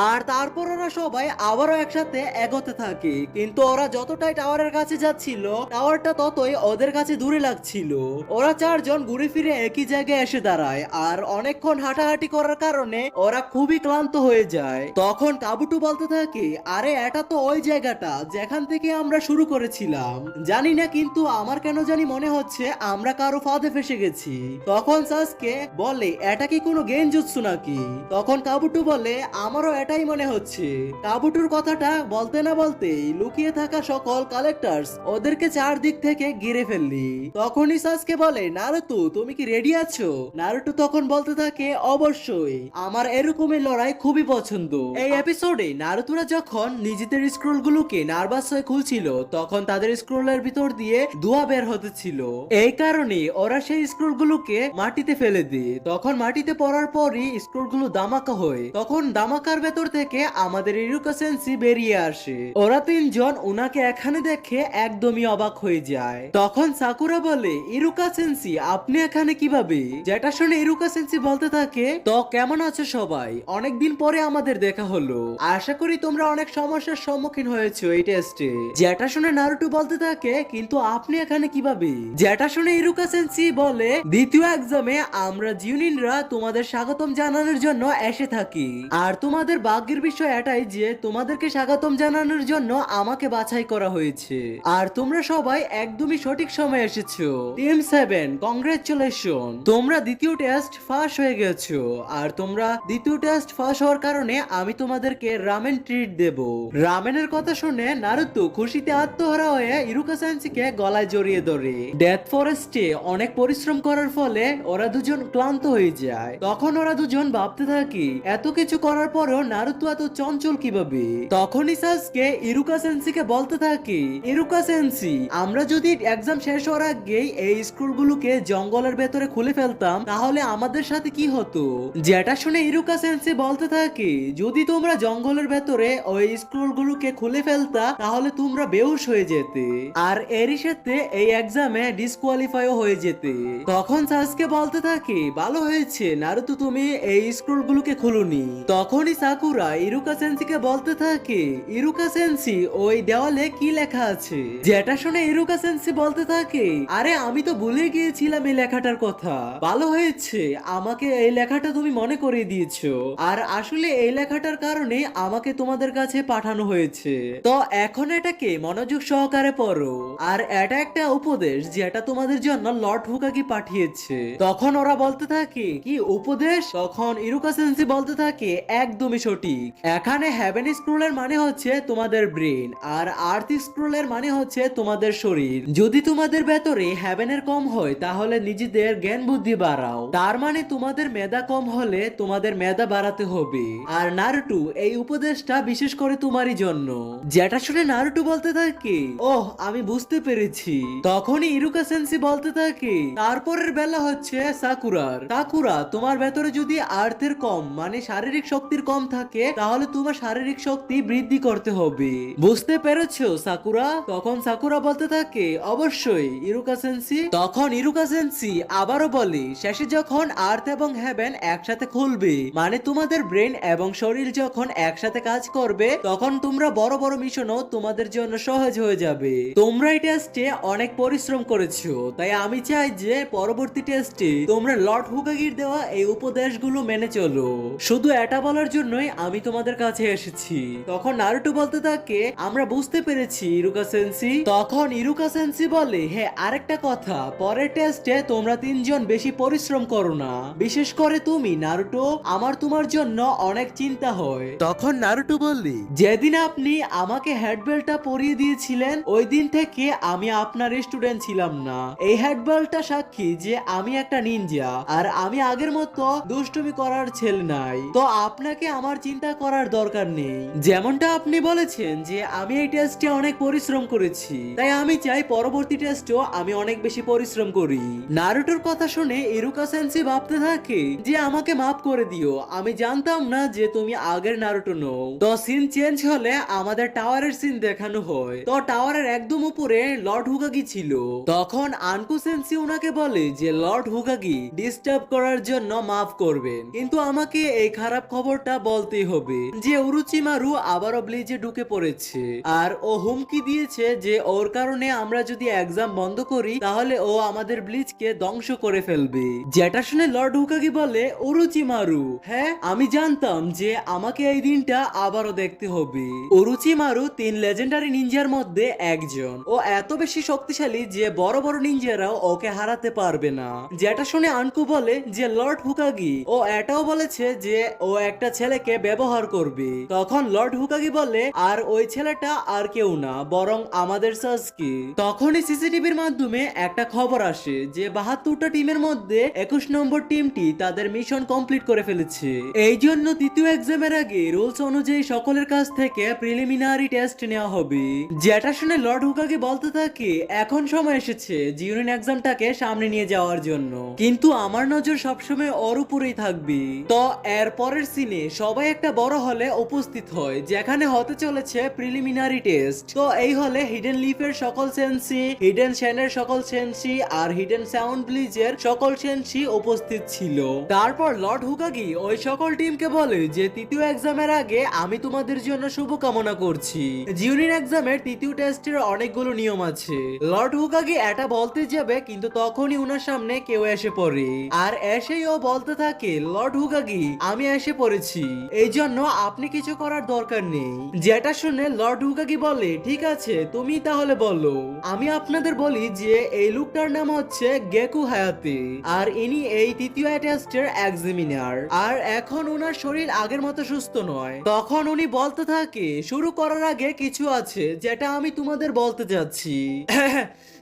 আর তারপর ওরা সবাই আবারও একসাথে এগোতে থাকে, কিন্তু ওরা যতটাই টাওয়ারের কাছে যাচ্ছিল, টাওয়ারটা ততই ওদের কাছে দূরে লাগছিল। ওরা চারজন ঘুরে ফিরে একই জায়গায় এসে দাঁড়ায়, আর অনেকক্ষণ হাঁটাহাঁটি করার কারণে ওরা খুবই ক্লান্ত হয়ে যায়। তখন কাবুটো বলতে থাকে, আরে এটা তো ওই জায়গাটা যেখান থেকে আমরা শুরু করেছিলাম। জানি না, কিন্তু আমার কেন জানি মনে হচ্ছে আমরা কারো ফাঁদে ফেসে গেছি। তখন সাসকে বলে, এটা কি কোনো গেনজুৎসু নাকি? তখন কাবুটো বলে, আমারও এটাই মনে হচ্ছে। কাবুটোর কথাটা বলতে না বলতেই লুকিয়ে থাকা সকল কালেক্টরস ওদেরকে চারদিক থেকে ঘিরে ফেললি। তখনই সাসকে বলে, নারুতো তুমি কি রেডি আছো? নারুতো তখন বলতে থাকে, অবশ্যই, আমার এরকমের লড়াই খুবই পছন্দ। এই এপিসোডে নারুতোরা যখন নিজেদের স্ক্রোল গুলোকে নার্ভাস হয়ে খুলছিল, তখন তাদের স্ক্রোলের ভিতর দিয়ে ধোঁয়া বের হতেছিল। এই কারণে ওরা সেই স্ক্রোল গুলোকে মাটিতে ফেলে দেয়। তখন মাটিতে পড়ার পরই স্ক্রোল গুলো দামাকা হয়। তখন দামাকার ভেতর থেকে আমাদের ইরুকা সেন্সি বেরিয়ে আসে। ওরা তিনজন ওনাকে এখানে দেখে একদমই অবাক হয়ে যায়। তখন সাকুরা বলে, ইরুকা সেন্সি আপনি এখানে কিভাবে? যেটা শুনে ইরুকা সেন্সি বলতে থাকে, তো কেমন আছো সবাই, অনেকদিন পরে আমাদের দেখা হলো, আশা করি তোমরা অনেক সমস্যার সম্মুখীন হয়েছো এই টেস্টে। যেটা শুনে নারুটো বলতে থাকে, কিন্তু আপনি এখানে কিভাবে? যেটা শুনে ইরুকা সেন্সি বলে, দ্বিতীয় এক্সামে আমরা জিউনিনরা তোমাদের স্বাগতম জানানোর জন্য এসে থাকি, আর তোমাদের ভাগ্যের বিষয় এটাই যে তোমাদেরকে স্বাগতম জানানোর জন্য আমাকে বাছাই করা হয়েছে, আর তোমরা সবাই একদমই সঠিক সময় এসেছো। টিম 7 কংগ্রেচুলেশন, তোমরা দ্বিতীয় টেস্ট ফাঁস হয়ে গেছো, আর তোমরা দ্বিতীয় টেস্ট ফাঁস হওয়ার কারণে আমি তোমাদেরকে রামেন ট্রিট দেব। রামেনের কথা শুনে নারুতো খুশিতে আত্মহারা হয়ে ইরুকা সেন্সিকে গলায় জড়িয়ে ধরে। ডেথ ফরেস্টে অনেক পরিশ্রম করার ফলে ওরা দুজন ক্লান্ত হয়ে যায়। তখন ওরা দুজন ভাবতে থাকে, এত কিছু করার পরেও নারুতো এত চঞ্চল কিভাবে? তখনই সাসকে ইরুকা সেন্সিকে বলতে থাকে, ইরুকা সেন্সি আমরা যদি এক্সাম শেষ হওয়ার আগেই এই স্ক্রুলগুলোকে জঙ্গলের ভেতরে খুলে ফেলতাম তাহলে আমাদের সাথে কি হতো? যেটা শুনে ইরুকা সেন্সেই বলতে থাকে, যদি তোমরা জঙ্গলের ভেতরে ওই স্ক্রুলগুলোকে খুলে ফেলতা তাহলে তোমরা বেহুশ হয়ে যেতে আর এরই সাথে এই এক্সামে ডিসকোয়ালিফাইও হয়ে যেতে। তখন সাসকে বলতে থাকে, ভালো হয়েছে নারুতো তুমি এই স্ক্রুলগুলোকে খুলুনি। তখনই সাকুরা ইরুকা সেন্সিকে বলতে থাকে, ইরুকা সেন্সি ওই দেওয়ালে কি লেখা আছে? যেটা শুনে ইরুকা সেন্সি বলতে থাকে, আরে আমি তো ভুলে গিয়েছিলাম এই লেখাটার কথা, ভালো হয়েছে আমাকে এই লেখাটা তুমি মনে করিয়ে দিয়েছো। আর আসলে এই লেখাটার কারণে আমাকে তোমাদের কাছে পাঠানো হয়েছে, তো এখন এটাকে মনোযোগ সহকারে পড়ো। আর এটা একটা উপদেশ যেটা তোমাদের জন্য লর্ড হুকাগি পাঠিয়েছে। তখন ওরা বলতে থাকে, কি উপদেশ? তখন ইরুকা সেন্সি বলতে থাকে, একদমই সঠিক, এখানে হেভেন স্ক্রোলের মানে হচ্ছে তোমাদের ব্রেন আর আর্থ স্ক্রোলের মানে হচ্ছে তোমাদের শরীর। যদি তোমাদের ভেতরে হেভেনের কম হয় তাহলে নিজেদের জ্ঞান বুদ্ধি বাড়াও, তার মানে তোমাদের মেধা কম হলে তোমাদের মেধা বাড়াতে হবে। আর নারুটো এই উপদেশটা বিশেষ করে তোমারই জন্য। যেটা শুনে নারুটো বলতে থাকে, ওহ আমি বুঝতে পেরেছি। তখনই ইরুকা সেন্সি বলতে থাকে, তারপরের বেলা হচ্ছে সাকুরার। সাকুরা তোমার ভেতরে যদি আর্থের কম মানে শারীরিক শক্তির কম থাকে তাহলে তোমার শারীরিক শক্তি বৃদ্ধি করতে হবে, বুঝতে পেরেছো সাকুরা? তখন সাকুরা বলতে থাকে, অবশ্যই ইরুকা সেন্সি। তখন ইরুকা সেন্সি আবারও বলে, শেষে যখন আর্থ এবং হেভেন একসাথে খুলবে মানে তোমাদের ব্রেন এবং শরীর যখন একসাথে কাজ করবে তখন তোমরা বড় বড় মিশনও তোমাদের জন্য সহজ হয়ে যাবে। তোমরা এই টেস্টে অনেক পরিশ্রম করেছো, তাই আমি চাই যে পরবর্তী টেস্টে তোমরা লর্ড হুকাগির দেওয়া এই উপদেশগুলো মেনে চলো। শুধু এটা বলার জন্যই আমি তোমাদের কাছে এসেছি। তখন নারুটো বলতে থাকে, আমরা বুঝতে পেরেছি ইরুকা সেন্সি। তখন ইরুকা সেন্সি বলে, হ্যাঁ আরেকটা কথা, পরের টেস্টে তোমরা তিনজন বেশি পরিশ্রম করো না, বিশেষ করে তুমি নারুটো, আমার তোমার জন্য অনেক চিন্তা হয়। তখন নারুটো বললে, যেদিন আপনি আমাকে হেডবেলটা পরিয়ে দিয়েছিলেন ওই দিন থেকে আমি আপনার স্টুডেন্ট ছিলাম না। এই হেডবেলটা সাক্ষী যে আমি একটা নিনজা আর আমি আগের মতো দুষ্টুমি করার ছেলে নাই, তো আপনাকে আমার চিন্তা করার দরকার নেই। যেমনটা আপনি বলেছেন যে আমি এই টেস্টে অনেক পরিশ্রম করেছি, তাই আমি চাই পরবর্তী টেস্টেও আমি অনেক বেশি পরিশ্রম করি। নারুটোর কথা শুনে ইরুকা সেন্সি ভাবতে থাকে যে আমাকে মাফ করে দিও, আমি জানতাম না যে তুমি আগের নারুটো নও। তো সিন চেঞ্জ হলে আমাদের টাওয়ারের সিন দেখানো হয়, তো টাওয়ারের একদম উপরে লর্ড হুকাগি ছিল। তখন আনকু সেন্সি ওনাকে বলে যে লর্ড হুকাগি ডিস্টার্ব করার জন্য মাফ করবেন, কিন্তু আমাকে এই খারাপ খবরটা বলতেই হবে যে উরুচিমারু আবারও ব্লিজে ঢুকে পড়েছে আর ও হুমকি দিয়েছে যে ওর কারণে আমরা যদি এক্সাম বন্ধ করি তাহলে ও আমাদের ব্লিজকে ধ্বংস করে ফেলবে। যেটা শুনে লর্ড হুকাগি বলে, উরুচিমারু, হ্যাঁ আমি জানতাম যে আমাকে এই দিনটা আবারও দেখতে হবে। উরুচিমারু 3 লেজেন্ডারি নিনজার মধ্যে একজন, ও এত বেশি শক্তিশালী যে বড় বড় নিনজারাও ওকে হারাতে পারবে না। যেটা শুনে আনকু বলে যে লর্ড হুকাগি ও এটাও বলেছে যে ও একটা ছেলেকে ব্যবহার করবে। তখন লর্ড হুকাগি বলে, আর ওই ছেলেটা আর কেউ না বরং আমাদের সাসকি। তখনই সিসিটিভির মাধ্যমে একটা খবর আসে যে 72টা টিমের মধ্যে 21 নম্বর টিমটি তাদের মিশন কমপ্লিট করে ফেলেছে। এই জন্য তৃতীয় এক্সামের আগে রুলস অনুযায়ী সকলের কাছ থেকে প্রিলিমিনারি টেস্ট নেওয়া হবে। যেটা শুনে লর্ড হুকাগি বলতে থাকে, এখন সময় এসেছে জিউনিন এক্সামটাকে সামনে নিয়ে যাওয়ার জন্য, কিন্তু আমার নজর সবসময় ওর উপরেই থাকবে। তো এর পরের সিনে সবাই একটা বড় হলে উপস্থিত হয় যেখানে হতে চলেছে প্রিলিমিনারি টেস্ট। তো এই হলে হিডেন লিফের সকল সেন্সি, হিডেন শ্যানের সকল সেন্সি আর হিডেন সাউন্ড ব্লিজের সকল সেন্সি উপস্থিত ছিল। তারপর লর্ড হুকাগি ওই সকল টিমকে বলে যে তৃতীয় এক্সামের আগে আমি তোমাদের জন্য শুভকামনা করছি। জিউনিন এক্সামের তৃতীয় টেস্টের অনেকগুলো নিয়ম আছে। লর্ড হুকাগি এটা বলতে যাবে কিন্তু তখনই উনার সামনে কেউ এসে পড়ে আর এসেই ও বলতে থাকে, লর্ড হুকাগি আমি এসে পড়েছি, এই জন্য আপনি কিছু করার দরকার নেই। যেটা শুনে লর্ড হুকাগি বলে, ঠিক আছে তুমি তাহলে বলো। আমি আপনাদের বলি যে এই লোকটার নাম হচ্ছে গেকু হায়াতে আর ইনি এই তৃতীয় টেস্টের এক্সামিনার আর এখন উনার শরীর আগের মতো সুস্থ নয়। তখন উনি বলতে থাকে, শুরু করার আগে কিছু আছে যেটা আমি তোমাদের বলতে যাচ্ছি।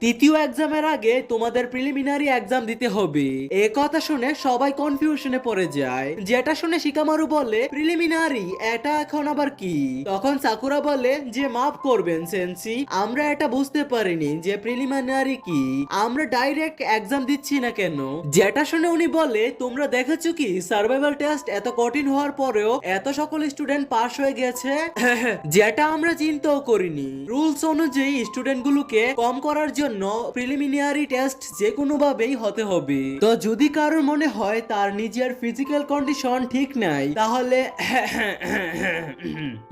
তৃতীয় এক্সামের আগে তোমাদের প্রিলিমিনারি এক্সাম দিতে হবে। এই কথা শুনে সবাই কনফিউশনে পড়ে যায়। যেটা শুনে শিকামারু বলে, প্রিলিমিনারি এটা এখন আবার কি? তখন সাকুরা বলে যে মাফ করবেন সেন্সি, আমরা এটা বুঝতে পারিনি, বলেনি যে প্রিলিমিনারি কি, আমরা ডাইরেক্ট এক্সাম দিচ্ছি না কেন। যেটা শুনে উনি বলে তোমরা দেখেছো কি সার্ভাইভাল টেস্ট এত কঠিন হওয়ার পরেও এত সকল স্টুডেন্ট পাস হয়ে গেছে। যেটা আমরা চিন্তাও করিনি। রুলস অনুযায়ী স্টুডেন্ট গুলোকে কম করার জন্য প্রিলিমিনারি টেস্ট যে কোনো ভাবেই হতে হবে। তো যদি কারোর মনে হয় তার নিজের ফিজিক্যাল কন্ডিশন ঠিক নাই তাহলে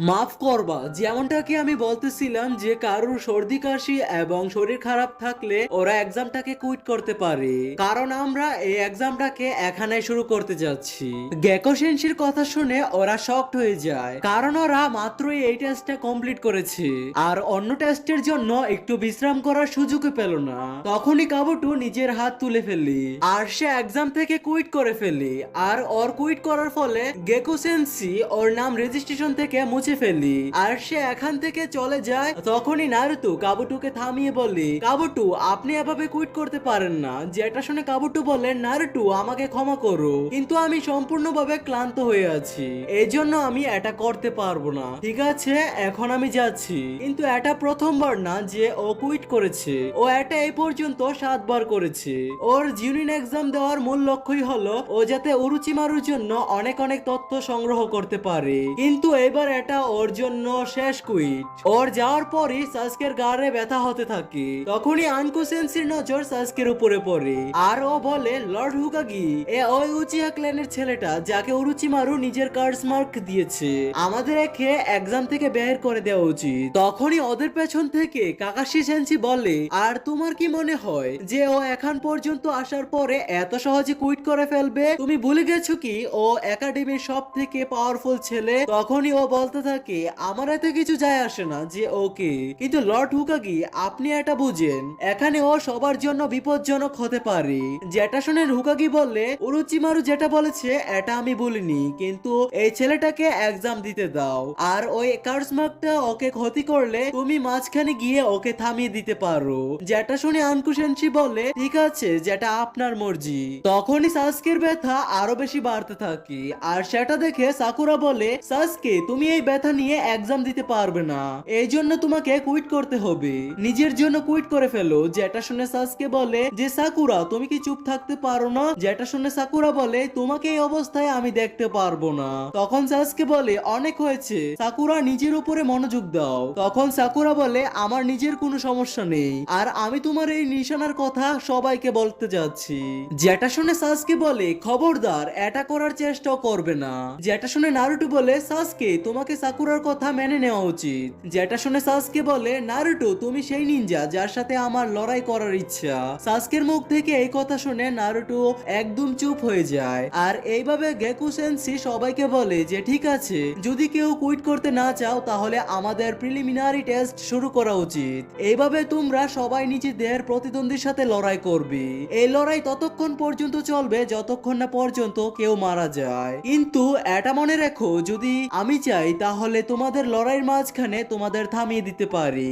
মাফ করবা, যেমনটাকে আমি বলতেছিলাম যে কারোর সর্দি কাশি এবং শরীর খারাপ থাকলে ওরা এক্সামটাকে কুইট করতে পারে, কারণ আমরা এই এক্সামটাকে এখানে শুরু করতে যাচ্ছি। গেকো সেনশির কথা শুনে ওরা শকড হয়ে যায়, কারণ ওরা মাত্রই এই টেস্টটা কমপ্লিট করেছে আর অন্য টেস্টের জন্য একটু বিশ্রাম করার সুযোগ পেল না। তখনই কাবুটু নিজের হাত তুলে ফেলে আর সে এক্সাম থেকে কুইট করে ফেলে। আর ওর কুইট করার ফলে গেকো সেনসি ওর নাম রেজিস্ট্রেশন থেকে মুছে ফেলি আর সে এখান থেকে চলে যায়। তখনই নারুতো কাবুটুকে থামিয়ে বলে, কাবুটু আপনি এভাবে কুইট করতে পারেন না। যেটা শুনে কাবুটু বলে, নারুতো আমাকে ক্ষমা করো, কিন্তু আমি সম্পূর্ণভাবে ক্লান্ত হয়ে আছি, এই জন্য আমি এটা করতে পারবো না। ঠিক আছে এখন আমি যাচ্ছি। কিন্তু এটা প্রথমবার না যে ও কুইট করেছে, ও এটা এই পর্যন্ত 7 বার করেছে। ওর জিউনিন এক্সাম দেওয়ার মূল লক্ষ্যই হলো ও যাতে উরুচিমারুর জন্য অনেক অনেক তথ্য সংগ্রহ করতে পারে, কিন্তু এবার এটা ওর জন্য শেষ কুইট। ওর যাওয়ার পরই সাসকের গাড়ে ব্যথা হতে থাকে। তখনই আনকু সেন্সির নজর সাসকের উপরে পড়ে আর ও বলে, লর্ড হুকাগি এ ওই উচিহা ক্ল্যানের ছেলেটা যাকে উরুচিমারু নিজের কার্স মার্ক দিয়েছে, আমাদের একে এক্সাম থেকে বের করে দেওয়া উচিত। তখনই ওদের পেছন থেকে কাকাশি সেন্সি বলে, আর তোমার কি মনে হয় যে ও এখন পর্যন্ত আসার পরে এত সহজে কুইট করে ফেলবে? তুমি ভুলে গেছো কি ও একাডেমির সব থেকে পাওয়ারফুল ছেলে? তখনই ও বলতে থাকে, আমার এতে কিছু যায় আসে না যে ওকে, কিন্তু লর্ড হুকাগি আপনি এটা বুঝেন, এখানে ও সবার জন্য বিপজ্জনক হতে পারে। যেটা শুনে হুকাগি বললে, উরুচিমারু যেটা বলেছে এটা আমি বলিনি, কিন্তু এই ছেলেটাকে এক্সাম দিতে দাও আর ওই কার্স মার্কটা ওকে ক্ষতি করলে তুমি মাঝখানে গিয়ে ওকে থামিয়ে দিতে পারো। যেটা শুনে আনকু সেনসি বলে, ঠিক আছে যেটা আপনার মর্জি। তখনই সাসকের ব্যথা আরো বেশি বাড়তে থাকে আর সেটা দেখে সাকুরা বলে, সাসকে তুমি এই ব্যথা নিয়ে এক্সাম দিতে পারবে না, এই জন্য তোমাকে কুইট করতে হবে, নিজের জন্য কুইট করে ফেলো। যেটা শুনে সাসকে বলে যে সাকুরা তুমি কি চুপ থাকতে পারো না? যেটা শুনে সাকুরা বলে, তোমাকে এই অবস্থায় আমি দেখতে পারবো না। তখন সাসকে বলে, অনেক হয়েছে সাকুরা, নিজের উপরে মনোযোগ দাও। তখন সাকুরা বলে, আমার নিজের কোনো সমস্যা নেই আর আমি তোমার এই নিশানার কথা সবাইকে বলতে যাচ্ছি। যেটা শুনে সাসকে বলে, খবরদার এটা করার চেষ্টাও করবে না। যেটা শুনে নারুটো বলে, সাসকে তোমাকে সাকুরার কথা মেনে নেওয়া উচিত। যেটা শুনে সাসকে বলে, নারুটো তুমি সেই নিনজা যার সাথে আমার লড়াই করার ইচ্ছা। সাসকের মুখ থেকে এই কথা শুনে নারুটো একদম চুপ হয়ে যায় আর এইভাবে গেকু সেনসি সবাইকে বলে যে ঠিক আছে, যদি কেউ কুইট করতে না চাও তাহলে আমাদের প্রিলিমিনারি টেস্ট শুরু করা উচিত। এইভাবে তোমরা সবাই নিজেদের প্রতিদ্বন্দ্বীর সাথে লড়াই করবে। এই লড়াই ততক্ষণ পর্যন্ত চলবে যতক্ষণ না পর্যন্ত কেউ মারা যায়। কিন্তু এটা মনে রেখো, যদি আমি চাই তাহলে তোমাদের লড়াইয়ের মাঝখানে তোমাদের থামিয়ে দিতে পারি।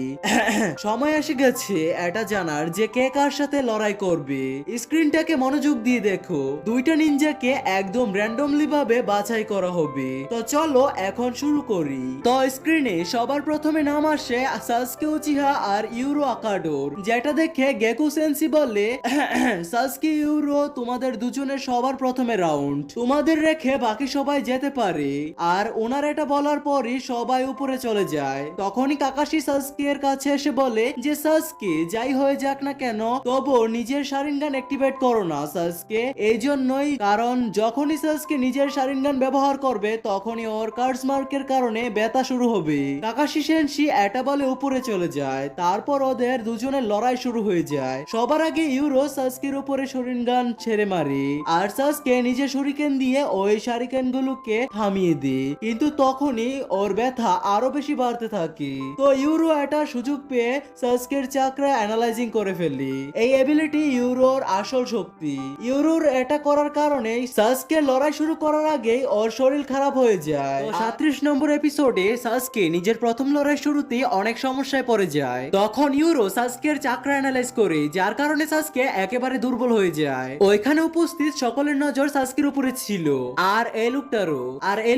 সময় এসে গেছে এটা জানার যে কে কার সাথে লড়াই করবে। স্ক্রিনটাকে মনোযোগ দিয়ে দেখো, দুইটা নিনজাকে একদম র্যান্ডমলি ভাবে বাছাই করা হবে। তো চলো এখন শুরু করি। তো স্ক্রিনে সবার প্রথমে নাম আসে সাসকে উচিহা আর ইউরো আকাডোর। যেটা দেখে গেকু সেনসি বলে, সাসকে ইউরো তোমাদের দুজনের সবার প্রথমে রাউন্ড, তোমাদের রেখে বাকি সবাই যেতে পারে। আর ওনার এটা বলার পরই সবাই উপরে চলে যায়। তখনই কাকাশি সাসকের কাছে এসে বলে যে সাসকে যাই হয়ে যাক না কেন তবু নিজের শারিনগান অ্যাক্টিভেট করো না সাসকে, এই জন্যই কারণ যখনই সাসকে নিজের শারিনগান ব্যবহার করবে তখনই ওর কার্স মার্কের কারণে ব্যথা শুরু হবে। কাকাশি সেনসি এটা বলে উপরে চলে যায়। তারপর ওদের দুজনের লড়াই শুরু হয়ে যায়। সবার আগে ইউরো সাসকের উপরে শারিনগান ছেড়ে মারে আর সাসকে নিজের শরিকেন দিয়ে ওই শারিকেন গুলোকে থামিয়ে দেয়, কিন্তু তখনই ওর ব্যথা আরো বেশি বাড়তে থাকে। তো ইউরো এটা সুযোগ পেয়ে সাসকের চাকরা অ্যানালাইজিং করে ফেলি। এই এবিলিটি ইউরোর আসল শক্তি। ইউরোর এটা করার কারণে সাসকে লড়াই শুরু করার আগে ওর শরীর খারাপ হয়ে যায়। 37 নম্বর এপিসোডে সাসকে নিজের প্রথম লড়াই শুরুতে অনেক সমস্যায় পড়ে যায়। তখন ইউরো সাসকের চাকরা অ্যানালাইজ করে, যার কারণে সাসকে একেবারে দুর্বল হয়ে যায়। ওইখানে উপস্থিত সকলের নজর সাসকের উপরে ছিল আর এই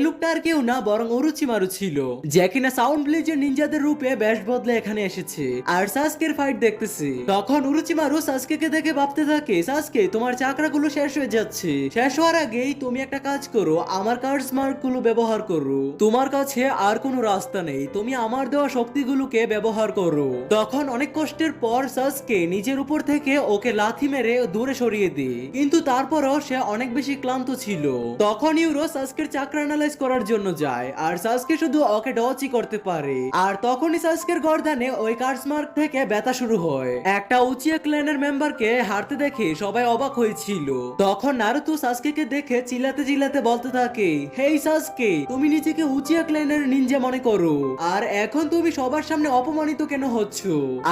লোকটা আর কেউ না বরং উরুচিমারু ছিল, যে কিনা সাউন্ড ব্লিজের নিনজাদের রূপে বেশ বদলে এখানে এসেছে। আর সাসকের ফাইট দেখতেছে। তখন উরুচিমারু সাসকেকে দেখে ভাবতে থাকে, সাসকে তোমার চাকরাগুলো শেষ হয়ে যাচ্ছে, শেষ হওয়ার আগেই তুমি একটা কাজ করো, আমার কার্ড মার্ক গুলো ব্যবহার করো, তোমার কাছে আর কোনো রাস্তা নেই, তুমি আমার দেওয়া শক্তিগুলোকে ব্যবহার করো। তখন অনেক কষ্টের পর সাসকে নিজের উপর থেকে ওকে লাথি মেরে দূরে সরিয়ে দেয়, কিন্তু তারপরও সে অনেক বেশি ক্লান্ত ছিল। তখন ইউরো সাসকের চাকরা অ্যানালাইজ করার জন্য যায়, আর সাসকে শুধু ওকে ডচই করতে পারে। আর তখনই সাসকের গর্দানে ওই কার্ড মার্ক থেকে ব্যথা শুরু হয়। একটা উচিয়া ক্ল্যানের মেম্বারকে হারতে দেখে সবাই অবাক হয়েছিল। তখন নারুতো সাসকেকে দেখে চিল্লাতে চিল্লাতে বলতে থাকে, হেই সাসকে, তুমি নিজেকে উচিয়া ক্ল্যানের নিনজা মনে করো, আর এখন তুমি সবার সামনে অপমানিত কেন হচ্ছ?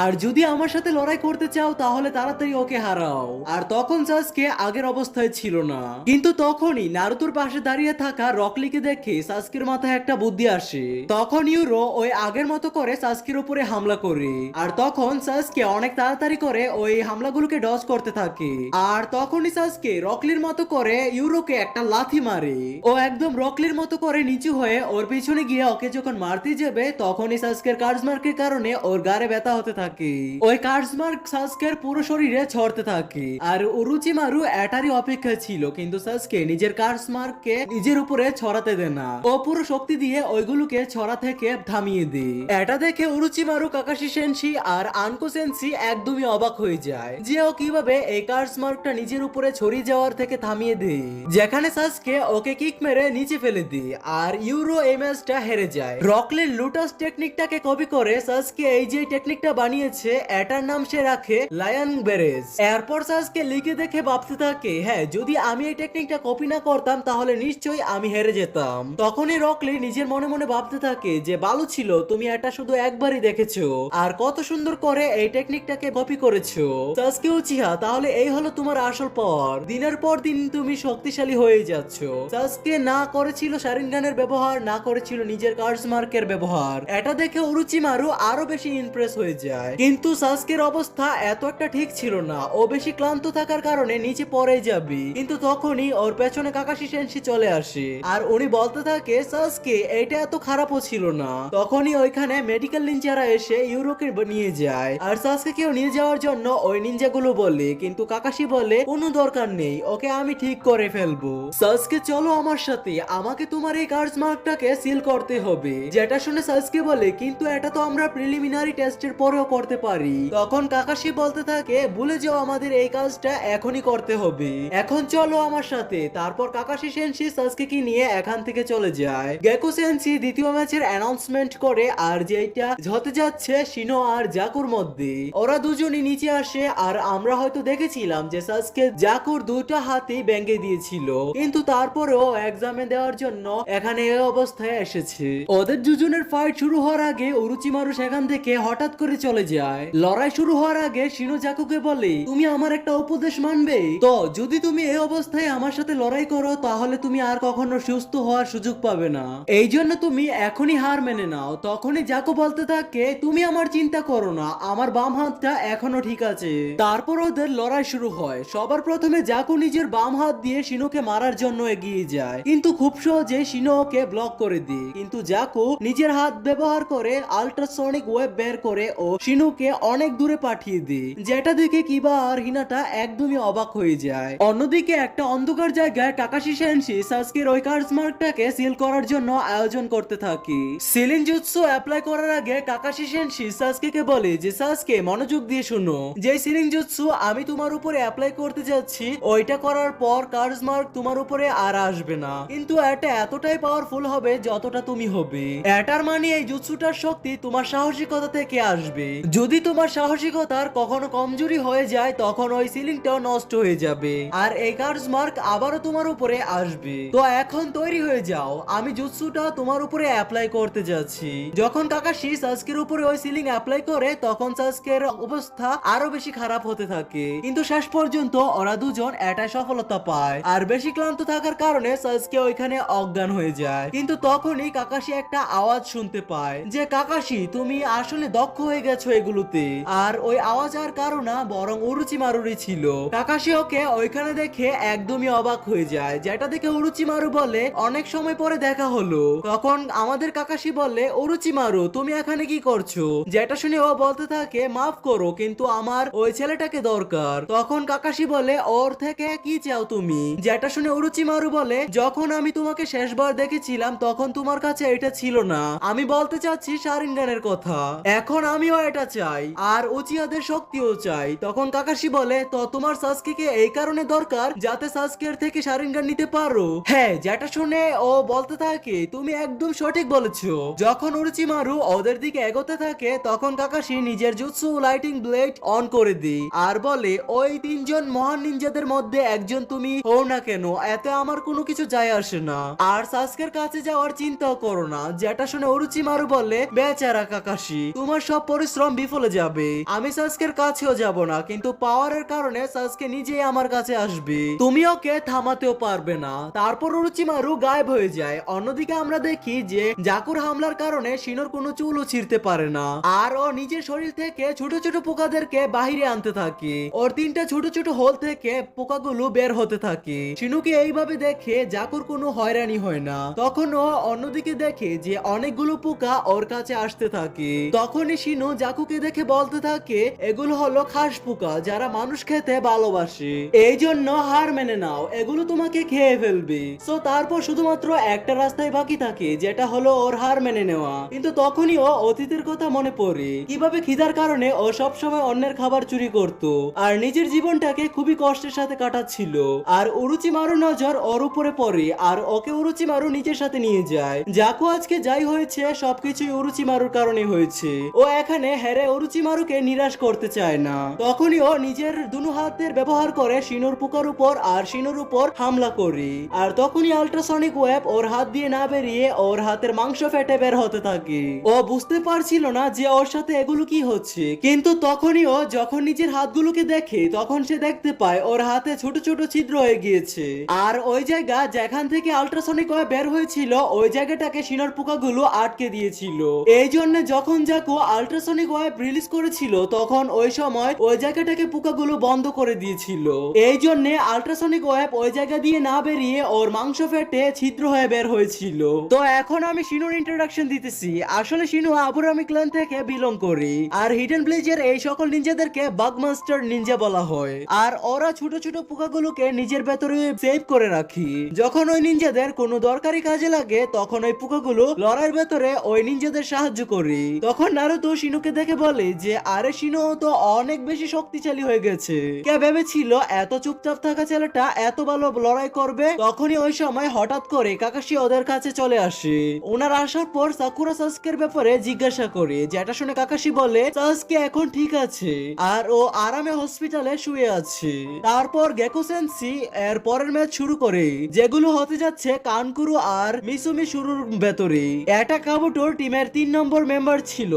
আর যদি আমার সাথে লড়াই করতে চাও তাহলে তাড়াতাড়ি ওকে হারাও। আর তখন সাসকে আগের অবস্থায় ছিল না, কিন্তু তখনই নারুতোর পাশে দাঁড়িয়ে থাকা রকলিকে দেখে সাসকের মাথায় একটা বুদ্ধি আসে। তখন ইউরো ওই আগের মতো করে সাসকের উপরে হামলা করে, আর তখন সাসকে অনেক তাড়াতাড়ি করে ওই হামলাগুলোকে ডজ করতে থাকে। আর তখনই সাসকে রকলির মতো করে ইউরোকে একটা লাথি মারে। ও একদম রকলির মতো করে নিচু হয়ে ওর পিছনে গিয়ে ওকে যখন মারতে যাবে, তখনই সাসকের কার্ডসমার্কের কারণে ওর গাড়ে ব্যথা হতে থাকে। ওই কার্ডসমার্ক সাসকের পুরো শরীরে ছড়তে থাকে। আর উরুচিমারু এটারই অপেক্ষা ছিল, কিন্তু সাসকে নিজের কার্ডসমার্ককে নিজের উপরে ছড়াতে দেয় না, ও পুরো শক্তি দিয়ে ওইগুলোকে ছড়া থেকে থামিয়ে দেয়। এটা দেখে উরুচিমারু, কাকাশি সেনশি আর আনকো সেনশি একদমই অবাক হয়ে যায় যে ও কিভাবে এই কার্ডসমার্কটা নিজের উপরে ছড়িয়ে যাওয়ার থেকে থামিয়ে দেয়, যেখানে সাসকে ওকে কিক মেরে নিচে ফেলে দেয়। আর ইউরো এই ম্যাচটা হেরে যায়। রকলির লুটাস টেকনিকটাকে কপি করে সাসকে এই যে টেকনিকটা বানিয়েছে, এটার নাম সে রাখে লায়ন বেরেজ। এরপর সাসকে লিখে দেখে ভাবতে থাকে, হ্যাঁ, যদি আমি এই টেকনিকটা কপি না করতাম তাহলে নিশ্চয়ই আমি হেরে যেতাম। তখনই রকলি নিজের মনে মনে ভাবতে থাকে যে ভালো ছিল, তুমি এটা শুধু একবারই দেখেছো আর কত সুন্দর করে এই টেকনিকটাকে কপি করেছো। সাসকে উচিহা, তাহলে এই হলো তোমার আসল পাওয়ার। দিনের পর দিন তুমি শক্তিশালী হয়ে যাচ্ছ। সাসকে না করেছিল শারিনগানের ব্যবহার, না করেছিল নিজের কার্ডসমার্কের ব্যবহার। এটা দেখে উরুচিমারু আরো বেশি ইমপ্রেস হয়ে যায়, কিন্তু সাসকের অবস্থা এত একটা ঠিক ছিল না। ও বেশি ক্লান্ত থাকার কারণে নিচে পড়ে যাবে, কিন্তু তখনই ওর পেছনে কাকাশি সেনশি চলে আসে, আর উনি বলতে থাকে, সাসকে, এটা এত খারাপও ছিল না। তখনই ওইখানে মেডিকেল নিনজারা এসে ইউরোকে নিয়ে যায়, আর সাসকে কেউ নিয়ে যাওয়ার জন্য ওই নিনজাগুলো বলে, কিন্তু কাকাশি বলে কোনো দরকার নেই, ওকে আমি ঠিক করে ফেলবো। সাসকে, চলো আমার সাথে, আমাকে তোমার এই কার্ডসমার্কটাকে সিল করতে হবে। যেটা শুনে সাসকে বলে, কিন্তু এটা তো আমরা প্রিলিমিনারি টেস্টের পরেও করতে পারি। তখন কাকাশি বলতে থাকে, ভুলে যাও, আমাদের এই কাজটা এখনই করতে হবে, এখন চলো আমার সাথে। তারপর কাকাশি সেনশি সাসকেকে নিয়ে এখান থেকে চলে যায়। গেকো সেনশি দ্বিতীয় ম্যাচের অ্যানাউন্সমেন্ট করে, আর যেটা হতে যাচ্ছে শিনো আর জাকুর মধ্যে। ওরা দুজনই নিচে আসে, আর আমরা হয়তো দেখেছিলাম যে সাসকে জাকুর দুটো হাতই ভেঙে দিয়েছিল, কিন্তু তারপরেও এক্সামে দেওয়ার জন্য এখানে এই অবস্থায় এসেছে। ওদের দুজনের ফাইট শুরু হওয়ার আগে উরুচিমারু সেখান থেকে হঠাৎ করে চলে যায়। লড়াই শুরু হওয়ার আগে শিনো জাকুকে বলে, তুমি আমার একটা উপদেশ মানবে তো? যদি তুমি এই অবস্থায় আমার সাথে লড়াই করো তাহলে তুমি আর কখনো সুস্থ হওয়ার সুযোগ পাবে না, এই জন্য তুমি এখনই হার মেনে নাও। তখনই জাকু বলতে থাকে, তুমি আমার চিন্তা করো না, আমার বাম হাতটা এখনো ঠিক আছে। তারপর ওদের লড়াই শুরু হয়। সবার প্রথমে জাকু নিজের বাম হাত দিয়ে শিনোকে মারার জন্য এগিয়ে যায়, কিন্তু খুব সহজে শিনো ওকে ব্লক করে দেয়। কিন্তু জাকু নিজের হাত ব্যবহার করে আল্ট্রাসনিক ওয়েব বের করে ও শিনোকে অনেক দূরে পাঠিয়ে দেয়, যেটা দেখে কিবা আর হিনাটা একদমই অবাক হয়ে যায়। অন্যদিকে একটা অন্ধকার জায়গায় কাকাশি সেনশি সাসকের ওই কার্ডসমার্কটাকে সিল করার জন্য আয়োজন করতে থাকে। সিলিং জুৎসু অ্যাপ্লাই করার আগে কাকাশি সেনশি সাসকেকে বলে যে, সাসকে, মনোযোগ দিয়ে শুনো, যে সিলিং জুৎসু আমি তোমার উপরে অ্যাপ্লাই করতে যাচ্ছি, ওইটা করার পর কার্ডসমার্ক তোমার উপরে আর আসবে না, কিন্তু এটা এতটাই পাওয়ারফুল হবে যতটা তুমি হবে। এটার মানে এই জুৎসুটার শক্তি তোমার সাহসিকতা থেকে আসবে। যদি তোমার সাহসিকতার কখনো কমজোরি হয়ে যায় তখন ওই সিলিংটাও নষ্ট হয়ে যাবে, আর এই কার্ডসমার্ক আবারও তোমার উপরে আসবে। তো এখন তৈরি হয়ে যাও, আমি জুৎসুটা তোমার উপরে অ্যাপ্লাই করতে যাচ্ছি। যখন কাকাশি সাসকের উপরে ওই সিলিং অ্যাপ্লাই করে তখন সাসকের অবস্থা আরো বেশি খারাপ হতে থাকে, কিন্তু শেষ পর্যন্ত ওরা দুজন এটাই সফলতা পায়। আর বেশি ক্লান্ত থাকার কারণে সাসকে ওইখানে অজ্ঞান হয়ে যায়। কিন্তু তখনই কাকাশি একটা আওয়াজ শুনতে পায় যে, কাকাশি, তুমি আসলে দক্ষ হয়ে গেছো এগুলোতে। আর ওই আওয়াজ আর কারো না, বরং উরুচিমারুরই ছিল। কাকাশি ওকে ওইখানে দেখে একদমই অবাক হয়ে যায়, যেটা দেখে উরুচিমারু বলে, অনেক সময় পরে দেখা হলো। তখন আমাদের কাকাশি বলে, উরুচিমারু, তুমি এখানে কি করছো? যেটা শুনে ও বলতে থাকে মাফ করো কিন্তু আমার ওই ছেলেটাকে দরকার। তখন কাকাশি বলে ওর থেকে কি চাও তুমি? যেটা শুনে উরুচিমারু বলে যখন আমি তোমাকে শেষবার দেখেছিলাম তখন তোমার কাছে এটা ছিল না। আমি বলতে চাচ্ছি শারিনগানের কথা। এখন আমিও এটা চাই আর উচিয়াদের শক্তিও চাই। তখন কাকাশি বলে তো তোমার সাসকিকে এই কারণে দরকার যাতে সাসকের থেকে শারিনগান নিতে পারো। হ্যাঁ, যেটা শুনে ও বলতে থাকে তুমি একদম সঠিক বলেছো। যখন উরুচিমারু ওদের দিকে এগোতে থাকে তখন কাকাশি নিজের জুৎসু লাইটিং ব্লেড অন করে দেয় আর বলে ওই তিনজন মহান নিনজাদের মধ্যে একজন তুমি হও না কেন এতে আমার কোনো কিছু যায় আসে না। আর সাসকের কাছে যাওয়ার চিন্তাও করো না। যেটা শুনে উরুচিমারু বলে বেচারা কাকাশি তোমার সব পরিশ্রম বিফলে যাবে। আমি সাসকের কাছেও যাব না কিন্তু পাওয়ারের কারণে সাসকে নিজেই আমার কাছে আসবে, তুমি ওকে থামাতেও পারবে না। তারপর উরুচিমারু গায়েব হয়ে যায়। অন্যদিকে আমরা দেখি যে জাকুর হামলার কারণে শিনোর কোনো চুলও ছিঁড়তে পারে না আর ও নিজের শরীর থেকে ছোট ছোট পোকাদেরকে বাহিরে আনতে থাকে। ওর তিনটা ছোট ছোট হোল থেকে পোকাগুলো বের হতে থাকে। শিনুকে এইভাবে দেখে জাকুর কোনো হয়রানি হয় না। তখন ও অন্যদিকে দেখে যে অনেকগুলো পোকা ওর কাছে আসতে থাকে। তখনই শিনু জাকুকে দেখে বলতে থাকে এগুলো হলো খাস পোকা যারা মানুষ খেতে ভালোবাসে, এই জন্য হার মেনে নাও, এগুলো তোমাকে খেয়ে ফেলবে। সো তারপর শুধুমাত্র একটা রাস্তায় বাকি থাকে যেটা হলো ওর হার মেনে নেওয়া। কিন্তু তখনই ও অতীতের কথা মনে পড়ে কিভাবে খিদার কারণে ও সব সময় অন্যের খাবার চুরি করত আর নিজের জীবনটাকে খুবই কষ্টের সাথে কাটাচ্ছিল। আর উরুচিমারু নজর ওর উপরে পড়ে আর ওকে উরুচিমারু নিজের সাথে নিয়ে যায়। জাকু আজকে যাই হয়েছে সবকিছুই উরুচিমারুর কারণে হয়েছে। ও এখানে হেরে উরুচিমারুকে নিরাশ করতে চায় না। তখনই ও নিজের দুনো হাতের ব্যবহার করে শিনোর পোকার উপর আর শিনোর উপর হামলা করে। আর তখনই আল্ট্রাসনিক ওয়েব ওর হাত দিয়ে না বেরিয়ে ওর হাতের মাংস ফেটে বের হতে থাকে। ও বুঝতে পারছিল না যে ওর সাথে এগুলো কি হচ্ছে, কিন্তু তখনই ও যখন নিজের হাতগুলোকে দেখে তখন সে দেখতে পায় ওর হাতে ছোট ছোট ছিদ্র হয়ে গিয়েছে। আর ওই জায়গা যেখান থেকে আল্ট্রাসনিক ওয়েব বের হয়েছিল ওই জায়গাটাকে শিনোর পোকাগুলো আটকে দিয়েছিল। এই জন্য যখন জাকু আল্ট্রাসনিক ওয়েব রিলিজ করেছিল তখন ওই সময় ওই জায়গাটাকে পোকাগুলো বন্ধ করে দিয়েছিল। এই জন্য আল্ট্রাসনিক ওয়েব ওই জায়গা দিয়ে না বেরিয়ে ওর মাংস ফেটে ছিদ্র হয়ে বের হয়েছিল। তো এখন আমি শিনুর ইন্ট্রোডাকশন দিতেছি। আসলে শিনু আবুরামি ক্ল্যান থেকে বিলং করে আর হিডেন ব্লেজের এই সকল নিনজাদেরকে বাগমাস্টার নিনজা বলা হয়। আর ওরা ছোট ছোট পোকাগুলোকে নিজের ভেতরে সেভ করে রাখি। যখন ওই নিনজাদের কোনো দরকারি কাজে লাগে তখন ওই পোকাগুলো লড়াইয়ের ভেতরে ওই নিনজাদের সাহায্য করে। তখন নারুতো শিনুকে দেখে বলে যে আরে শিনু তো অনেক বেশি শক্তিশালী হয়ে গেছে, কে ভেবেছিল এত চুপচাপ থাকা ছেলেটা এত ভালো লড়াই করবে। তখনই ওই সময় হঠাৎ করে কাকাশি ওদের কাছে চলে আসে। ওনার আসার পর সাকুরা সাসকের ব্যাপারে জিজ্ঞাসা করে, যেটা শুনে কাকাশি বলে সাসকে এখন ঠিক আছে আর ও আরামে হসপিটালে শুয়ে আছে। তারপর গেকো সেন্সি এর পরের ম্যাচ শুরু করে যেগুলো হতে যাচ্ছে কানকুরু আর মিসুমি শুরুর ভেতরে। এটা কাবুটোর টিমের 3 নম্বর মেম্বার ছিল।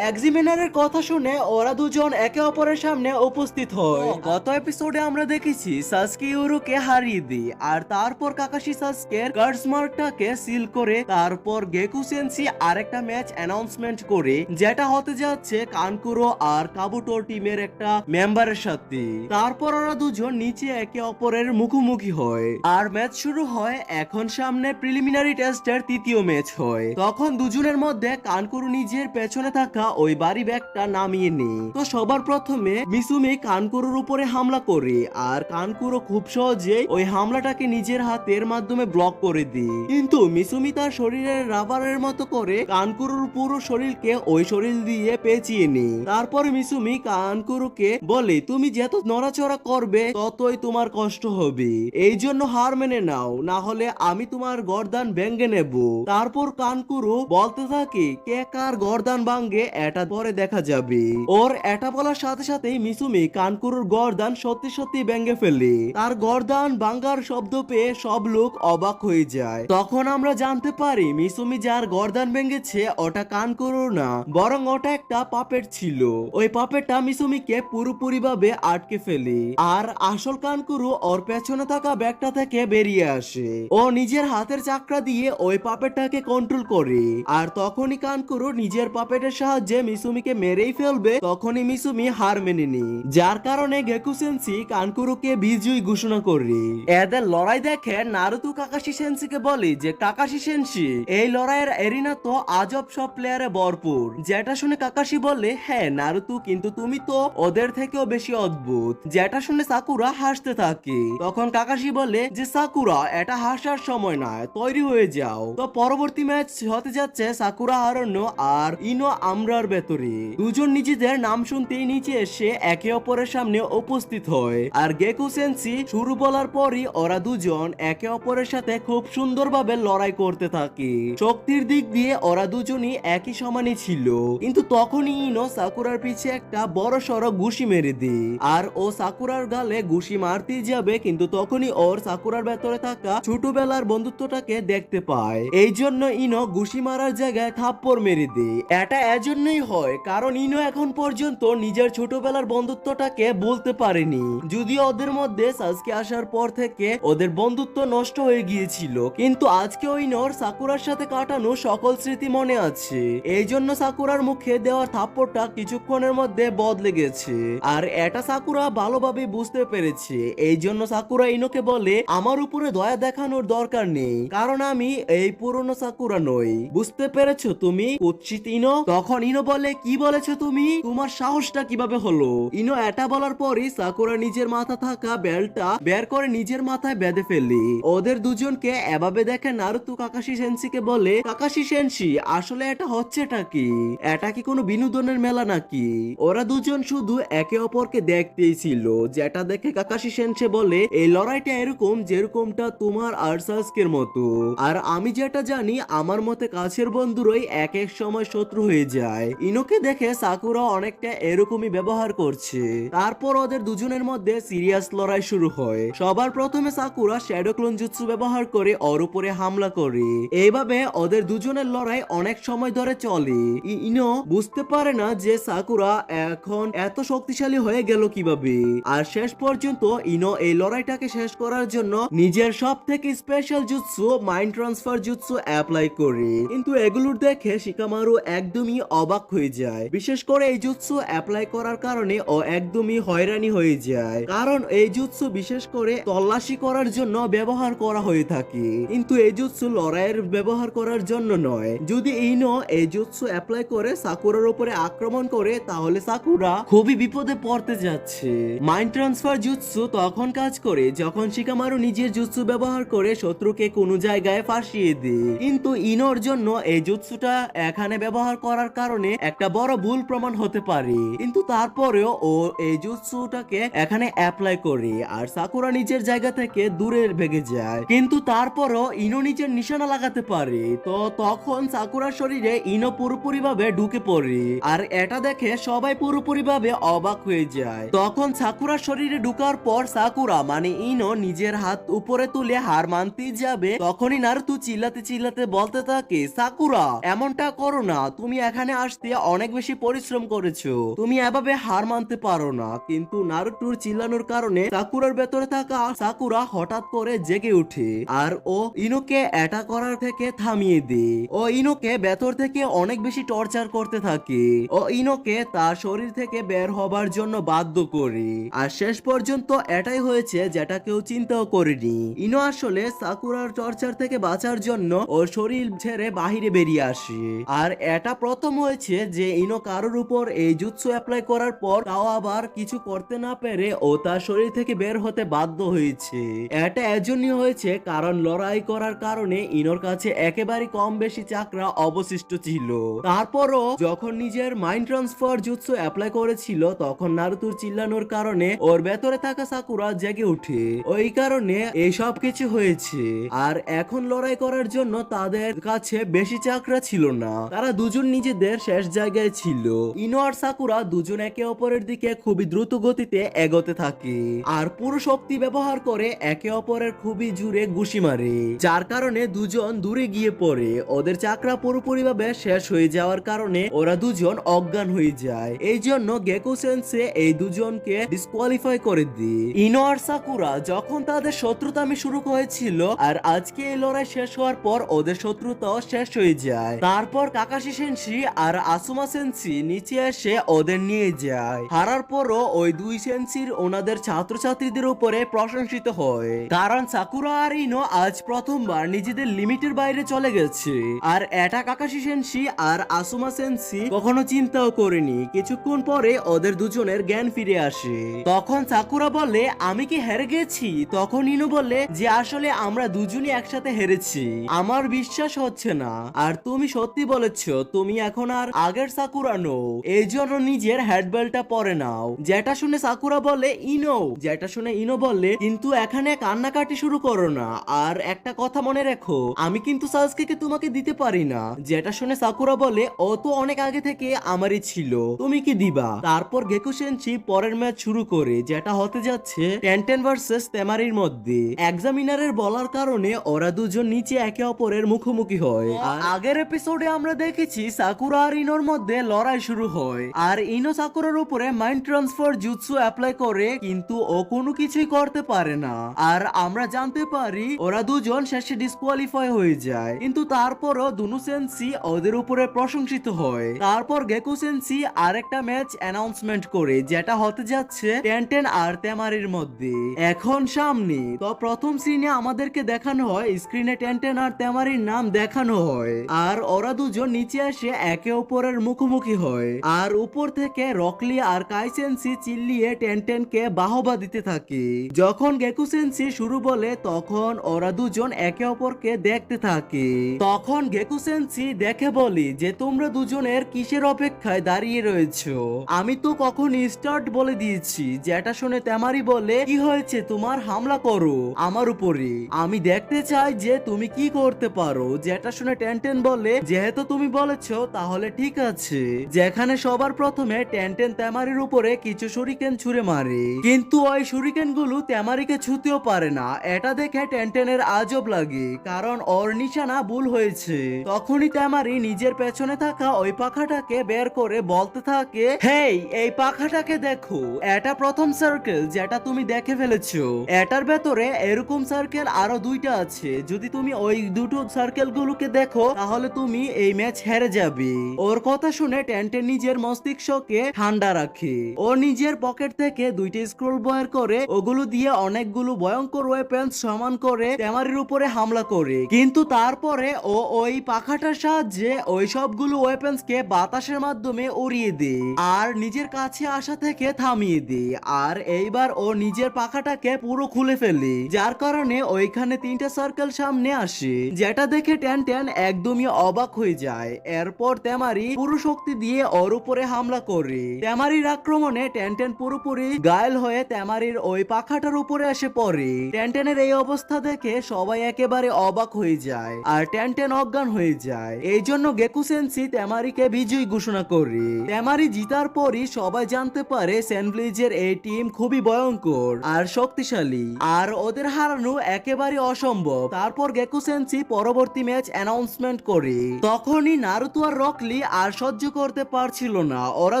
এক্সামিনারের কথা শুনে ওরা দুজন একে অপরের সামনে উপস্থিত হয়। গত এপিসোডে আমরা দেখেছি সাসকে ইউরোকে হারিয়ে দেয় আর তারপর কাকাশি সাসকের কার্স মার্কটাকে সিল করে তারপর গেকু সেন্সি আরেকটা ম্যাচ অ্যানাউন্সমেন্ট করে যেটা হতে যাচ্ছে কানকুরো আর কাবুটোর টিমের একটা মেম্বারের সাথে। তারপর ওরা দুজন নিচে একে অপরের মুখোমুখি হয় আর ম্যাচ শুরু হয়। এখন সামনে প্রিলিমিনারি টেস্টের 3য় ম্যাচ হয়। তখন দুজনের মধ্যে কানকুরু নিজের পেছনে থাকা ওই বাড়ি ব্যাগটা নামিয়ে নেয়। তো সবার প্রথমে মিসুমি কানকুরুর উপরে হামলা করে আর কানকুরো খুব সহজে ওই হামলাটাকে নিজের হাতের মাধ্যমে ব্লক করে দেয়। কিন্তু মিসুমি তার শরীরের রাবারের মতো করে কানকুরুর পুরো শরীরকে ওই শরীর দিয়ে পেঁচিয়ে নেয়। তারপর মিসুমি কানকুরুকে বলে তুমি যত নড়াচড়া করবে ততই তোমার কষ্ট হবে, এই জন্য হার মেনে নাও, না হলে আমি তোমার গর্দান ভেঙে নেব। তারপর কানকুরু বলতে থাকে কে কার গর্দান ভাঙ্গে এটা পরে দেখা যাবে। ওর এটা বলার সাথে সাথেই মিসুমি কানকুরুর গর্দান সত্যি সত্যি ভেঙে ফেলে। তার গর্দান ভাঙ্গার শব্দ পেয়ে সব লোক অবাক হয়ে যায়। তখন আমরা জানতে পারি মিসুমি যার গর্দান ভেঙেছে ওটা কানকুরু না, বরং ওটা একটা পাপেট ছিল। ওই পাপেটটা মিসুমিকে পুরোপুরি ভাবে আটকে ফেলে আর আসল কানকুরু ওর পেছনে থাকা ব্যাগটা থেকে বেরিয়ে আসে। ও নিজের হাতের চাকরা দিয়ে ওই পাপেটটাকে কন্ট্রোল করে আর তখনই কানকুরু নিজের পাপেটের সাহায্যে মিসুমিকে মেরেই ফেলবে। তখনই মিসুমি হার মেনে নেয়, যার কারণে গেকু সেন্সি কানকুরুকে বিজয়ী ঘোষণা করে। এদের লড়াই দেখে নারুতো কাকাশি সেন্সিকে বলে যে কাকাশি সেন্সি এই লড়াইয়ের এরিনা তো আজব সব প্লেয়ারে ভরপুর। যেটা শুনে কাকাশি কাকাশি বলে, হ্যাঁ নারুতো, কিন্তু তুমি তো ওদের থেকেও বেশি অদ্ভুত। যেটা শুনে সাকুরা হাসতে থাকে। তখন কাকাশি বলে যে সাকুরা, এটা হাসার সময় নয়, তৈরি হয়ে যাও। তো পরবর্তী ম্যাচ হতে যাচ্ছে সাকুরা হারানো আর ইনো আমরার ভেতরে। দুজন নিজেদের নাম শুনতেই নিচে এসে একে অপরের সামনে উপস্থিত হয়। আর গেকু সেন্সি শুরু বলার পরই ওরা দুজন একে অপরের সাথে খুব সুন্দরভাবে লড়াই করতে থাকে। শক্তির দিক দিয়ে ওরা দুজনই একই সমানই ছিল, কিন্তু তখনই ইনো সাকুরার পিছে একটা বড় সড়ো ঘুষি মেরে দেয়। আর ও সাকুরার গালে ঘুষি মারতেই যাবে, কিন্তু তখনই ওর সাকুরার ভেতরে থাকা ছোটবেলার বন্ধুত্বটাকে দেখতে পায়। এই জন্য ইনো ঘুষি মারার জায়গায় থাপ্পড় মেরে দেয়। এটা এজন্যই হয় কারণ ইনো এখন পর্যন্ত নিজের ছোটবেলার বন্ধুত্বটাকে বলতে পারেনি। যদিও ওদের মধ্যে সাসকে আসার পর থেকে ওদের বন্ধুত্ব নষ্ট হয়ে গিয়েছিল, কিন্তু আজকে ইনোর সাকুরার সাথে কাটানো সকল স্মৃতি মনে আছে। এই জন্য সাকুরার মুখে দেওয়া থাপ্পড়টা কিছুক্ষণের মধ্যে বদলে গেছে। আর এটা সাকুরা ভালোভাবে বুঝতে পেরেছে। এই জন্য সাকুরা ইনোকে বলে, আমার উপরে দয়া দেখানোর দরকার নেই, কারণ আমি এই পুরনো সাকুরা নই। বুঝতে পেরেছো তুমি কুৎসিত ইনো? তখন ইনো বলে, কি বলেছো তুমি? তোমার সাহসটা কিভাবে হলো? ইনো এটা বলার পরই সাকুরা নিজের মাথা থাকা বেলটা বের করে নিজের মাথায় বেঁধে ফেলে। ওদের দুজনকে এভাবে দেখে নারুতো কাকাশি সেন্সিকে বলে, কাকাশি সেন্সি, আসলে এটা হচ্ছেটা কি? এটা কি কোনো বিনোদনের মেলা নাকি? ওরা দুজন শুধু একে অপরকে দেখতেই ছিল। যেটা দেখে কাকাশি সেন্সি বলে, এই লড়াইটা এরকম যেরকমটা তোমার আর সাসকের মতো। আর আমি যেটা জানি, আমার মতে কাছের বন্ধুরই এক এক সময় শত্রু হয়ে যায়। ইনোকে দেখে সাকুরা অনেকটা এরকমই ব্যবহার করছে। তারপর ওদের দুজনের মধ্যে সিরিয়াস লড়াই শুরু হয়। সবার প্রথমে সাকুরা শ্যাডো ক্লোন জুৎসু ব্যবহার করে ওর উপরে হামলা করে। এইভাবে ওদের দুজনের লড়াই অনেক সময় ধরে চলে। ইনো বুঝতে পারে না যে সাকুরা এখন এত শক্তিশালী হয়ে গেল কিভাবে। আর শেষ পর্যন্ত ইনো এই লড়াইটাকে শেষ করার জন্য নিজের সব থেকে special jutsu mind transfer jutsu apply করে। কিন্তু এগুলোর দেখে শিকামারু একদমই অবাক হয়ে যায়। বিশেষ করে এই জুৎসু অ্যাপ্লাই করার কারণে ও একদমই হয়রানি হয়ে যায়, কারণ এই জুৎসু বিশেষ করে তল্লাশি করার জন্য ব্যবহার করা হয়ে থাকে। কিন্তু এই জুৎসু লড়াইয়ের ব্যবহার করার জন্য নয়। যদি ইনো এই জুৎসু অ্যাপ্লাই করে সাকুরার উপরে আক্রমণ করে, তাহলে সাকুরা খুবই বিপদে পড়তে যাচ্ছে। মাইন্ড ট্রান্সফার জুৎসু তখন কাজ করে যখন শিকামারু নিজের জুৎসু ব্যবহার করে শত্রুকে কোনো জায়গায় ফাঁসিয়ে দেয়। কিন্তু ইনোর জন্য এই জুৎসুটা এখানে ব্যবহার করার কারণে একটা বড় ভুল প্রমাণ হতে পারে, কিন্তু তারপরেও ও এই জুৎসুটাকে এখানে অ্যাপ্লাই করে আর সাকুরা নিজের জায়গা থেকে দূরে ভেগে যায়। কিন্তু তারপরও ইনো নিজের নিশানা লাগাতে পারে। তো তখন সাকুরার শরীরে ইনো পুরোপুরি ভাবে ঢুকে পড়ে। আর এটা দেখে সবাই পুরোপুরি ভাবে অবাক হয়ে যায়। তখন সাকুরার শরীরে ঢুকার পর সাকুরা মানে ইনো নিজের হাত উপরে তুলে হার মানতেই যাবে, তখনই নারুতো চিল্লাতে চিল্লাতে বলতে থাকে, সাকুরা এমনটা করো না, তুমি এখানে আসতে অনেক বেশি পরিশ্রম করেছো, তুমি এভাবে হার মানতে পারো না। কিন্তু নারুতোর চিল্লানোর কারণে সাকুরার ভেতরে থাকা সাকুরা হঠাৎ করে জেগে ওঠে আর ও ইনোকে এটা করার থেকে থামিয়ে দেয়। ও ইনোকে ভেতর থেকে অনেক বেশি টর্চার করতে থাকে। ও ইনোকে তার শরীর থেকে বের হবার জন্য বাধ্য করে। আর শেষ পর্যন্ত এটাই হয়েছে যেটা কেউ চিন্তাও করেনি। ইনো আসলে সাকুরার টর্চার থেকে বাঁচার জন্য ওর শরীর ছেড়ে বাহিরে বেরিয়ে আসে। আর এটা প্রথম হয়েছে যে ইনো কারোর উপর এই জুৎসু অ্যাপ্লাই করার পর তাও আবার কিছু করতে না পেরে ও তার শরীর থেকে বের হতে বাধ্য হয়েছে। এটা এজন্যই হয়েছে কারণ লড়াই করার কারণে ইনোর কাছে একেবারে কম বেশি চাকরা অবশিষ্ট ছিল। তারপরও যখন নিজের মাইন্ড ট্রান্সফার জুৎসু অ্যাপ্লাই করেছিল, তখন নারুতোর চিল্লানোর কারণে ওর ভেতরে থাকা সাকুরা জেগে ওঠে। ওই কারণে এই সব কিছু হয়েছে। আর এখন লড়াই করার জন্য তাদের কাছে বেশি চাকরা ছিল না। তারা দুজন নিজেদের শেষ জায়গায় ছিল। ইনো আর সাকুরা দুজন একে অপরের দিকে খুবই দ্রুত গতিতে এগোতে থাকে আর পুরো শক্তি ব্যবহার করে একে অপরের খুবই জোরে ঘুষি মারে, যার কারণে দুজন দূরে গিয়ে পড়ে। ওদের চাকরা পুরোপুরিভাবে শেষ হয়ে যাওয়ার কারণে ওরা দুজন অজ্ঞান হয়ে যায়। এই জন্য গেকু সেন্সে এই দুজনকে ডিসকোয়ালিফাই করে দেয়। ইনো আর সাকুরা যখন তাদের শত্রুতামি শুরু হয়েছিল, আর আজকে এই লড়াই শেষ হওয়ার পর ওদের শত্রুতাও শেষ হয়ে যায়। তারপর কাকাশি সেন্সি আর আসুমা সেন্সি নিচে এসে ওদের নিয়ে যায়। হারার পরও ওই দুই সেন্সির ওনাদের ছাত্রছাত্রীদের উপরে প্রশংসিত হয়, কারণ সাকুরা আর ইনো আজ প্রথমবার নিজেদের লিমিটের বাইরে চলে গেছে। আর এটা কাকাশি সেন্সি আর আসুমা সেন্সি কখনো চিন্তাও করিনি। কিছুক্ষণ পরে ওদের দুজনের জ্ঞান ফিরে আসে। তখন সাকুরা বলে আমি কি হেরে গেছি? তখন ইনো বলে যে আসলে আমরা দুজনই একসাথে হেরেছি, আমার বিশ্বাস হচ্ছে না। আর তুমি সত্যি বলেছ, তুমি এখন আর আগের সাকুরা নও, এই জন্য নিজের হেডবেলটা পরে নাও। যেটা শুনে সাকুরা বলে ইনো, যেটা শুনে ইনো বলে কিন্তু এখানে কান্নাকাটি শুরু করো না, আর একটা কথা মনে রেখো, আমি কিন্তু সাসুকেকে তোমাকে দিতে পারি না। যেটা শুনে সাকুরা বলে ও তো অনেক আগে থেকে আমারই ছিল, তুমি কি দিবা? তারপর গেকু সেনসি পরের ম্যাচ শুরু করে, যেটা হতে যাচ্ছে টেনটেন ভার্সেস তেমারির মধ্যে। এক্সামিনারের বলার কারণে ওরা দুজন নিচে একে অপরের মুখোমুখি হয়। আর আগের এপিসোডে আমরা দেখেছি সাকুরা আর ইনোর মধ্যে লড়াই শুরু হয়, আর ইনো সাকুরার উপরে মাইন্ড ট্রান্সফার জুৎসু অ্যাপ্লাই করে, কিন্তু ও কোনো কিছুই করতে পারে না। আর আমরা জানতে পারি ওরা দুজন শেষে ডিসকোয়ালিফাই হয়ে যায়, কিন্তু তারপরও দুনু সেন্সি ওদের উপরে প্রশংসিত হয়। তারপর গেকু সেন্সি আরেকটা ম্যাচ অ্যানাউন্সমেন্ট করে, যেটা হতে যাচ্ছে টেনটেন আর তেমারির মধ্যে। এখন সামনে তো প্রথম সিনে আমাদেরকে দেখানো হয় স্ক্রিনে টেনটেন আর তেমারির নাম দেখানো হয়, আর ওরা দুজন নিচে এসে একে অপরের মুখোমুখি হয়। আর উপর থেকে রকলি আর কাই সেন্সি চিল্লিয়ে টেনটেনকে বাহবা দিতে থাকে। যখন গেকু সেন্সি শুরু বলে তখন ওরা দুজন একে অপরকে দেখতে থাকে। তখন গেকু সেন্সি দেখে বলি যে তোমরা দুজনের কিসের অপেক্ষায় দাঁড়িয়ে রয়েছো, আমি তো কখন স্টার্ট বলে দিয়েছি। যেটা শুনে তেমারি বলে কি হয়েছে তোমার, হামলা করো আমার উপরে, আমি দেখতে চাই যে তুমি কি করতে পারো। যেটা শুনে টেনটেন বলে যেহেতু তুমি বলেছো তাহলে ঠিক আছে। যেখানে সবার প্রথমে টেনটেন তেমারির উপরে কিছু শুরিকেন ছুঁড়ে মারে, কিন্তু ওই শুরিকেন গুলো তেমারিকে ছুঁতেও পারে না। এটা দেখে টেনটেনের আজব লাগে, কারণ ওর নিশানা ভুল হয়েছে। তখনই তেমারি নিজের পেছনে থাকা ওই পাখাটাকে বের করে বলতে থাকে হেই, এই পাখাটাকে দেখো, এটা প্রথম সার্কেল যেটা তুমি দেখে ফেলেছো। এটার ভেতরে এরকম সার্কেল আরো দুইটা আছে, যদি তুমি ওই দুটো সার্কেল গুলোকে দেখো তাহলে তুমি এই ম্যাচ হেরে যাবে। ওর কথা শুনে টেনটেন নিজের মস্তিষ্ককে ঠান্ডা রাখে। ও নিজের পকেট থেকে দুইটা স্ক্রল বের করে ওগুলো দিয়ে অনেকগুলো ভয়ঙ্কর ওয়েপন্স সমান করে তেমারির উপরে হামলা করে, কিন্তু তারপরে ও ওই পাখাটার সাহায্যে ওই সবগুলো ওয়েপন্স কে বাতাসের মাধ্যমে উড়িয়ে দেয় আর নিজের কাছে আসা থেকে থামিয়ে দেয়। আর এইবার ও নিজের পাখাটাকে পুরো খুলে ফেলে, যার কারণে ওইখানে তিনটা সার্কেল সামনে আসে, যেটা দেখে টেনটেন একদমই অবাক হয়ে যায়। এরপর তেমারি পুরো শক্তি দিয়ে ওর উপরে হামলা করে। তেমারির আক্রমণে টেনটেন পুরোপুরি ঘায়েল হয়ে তেমারির ওই পাখাটার উপরে এসে পড়ে। টেনটেনের এই অবস্থা দেখে সবাই একেবারে অবাক হয়ে যায় আর টেনটেন অজ্ঞান হয়ে যায়। এই জন্য গেকু সেন্সি তেমারিকে বিজয়ী ঘোষণা করে। তেমারি জিতার পরই সবাই জানতে পারে সেনব্লিজের এই টিম খুবই ভয়ঙ্কর আর শক্তিশালী, আর ওদের হারানো একেবারে অসম্ভব। তারপর গেকু সেন্সি পরবর্তী ম্যাচ অ্যানাউন্সমেন্ট করে। তখনই নারুতো আর রকলি আর সহ্য করতে পারছিল না, ওরা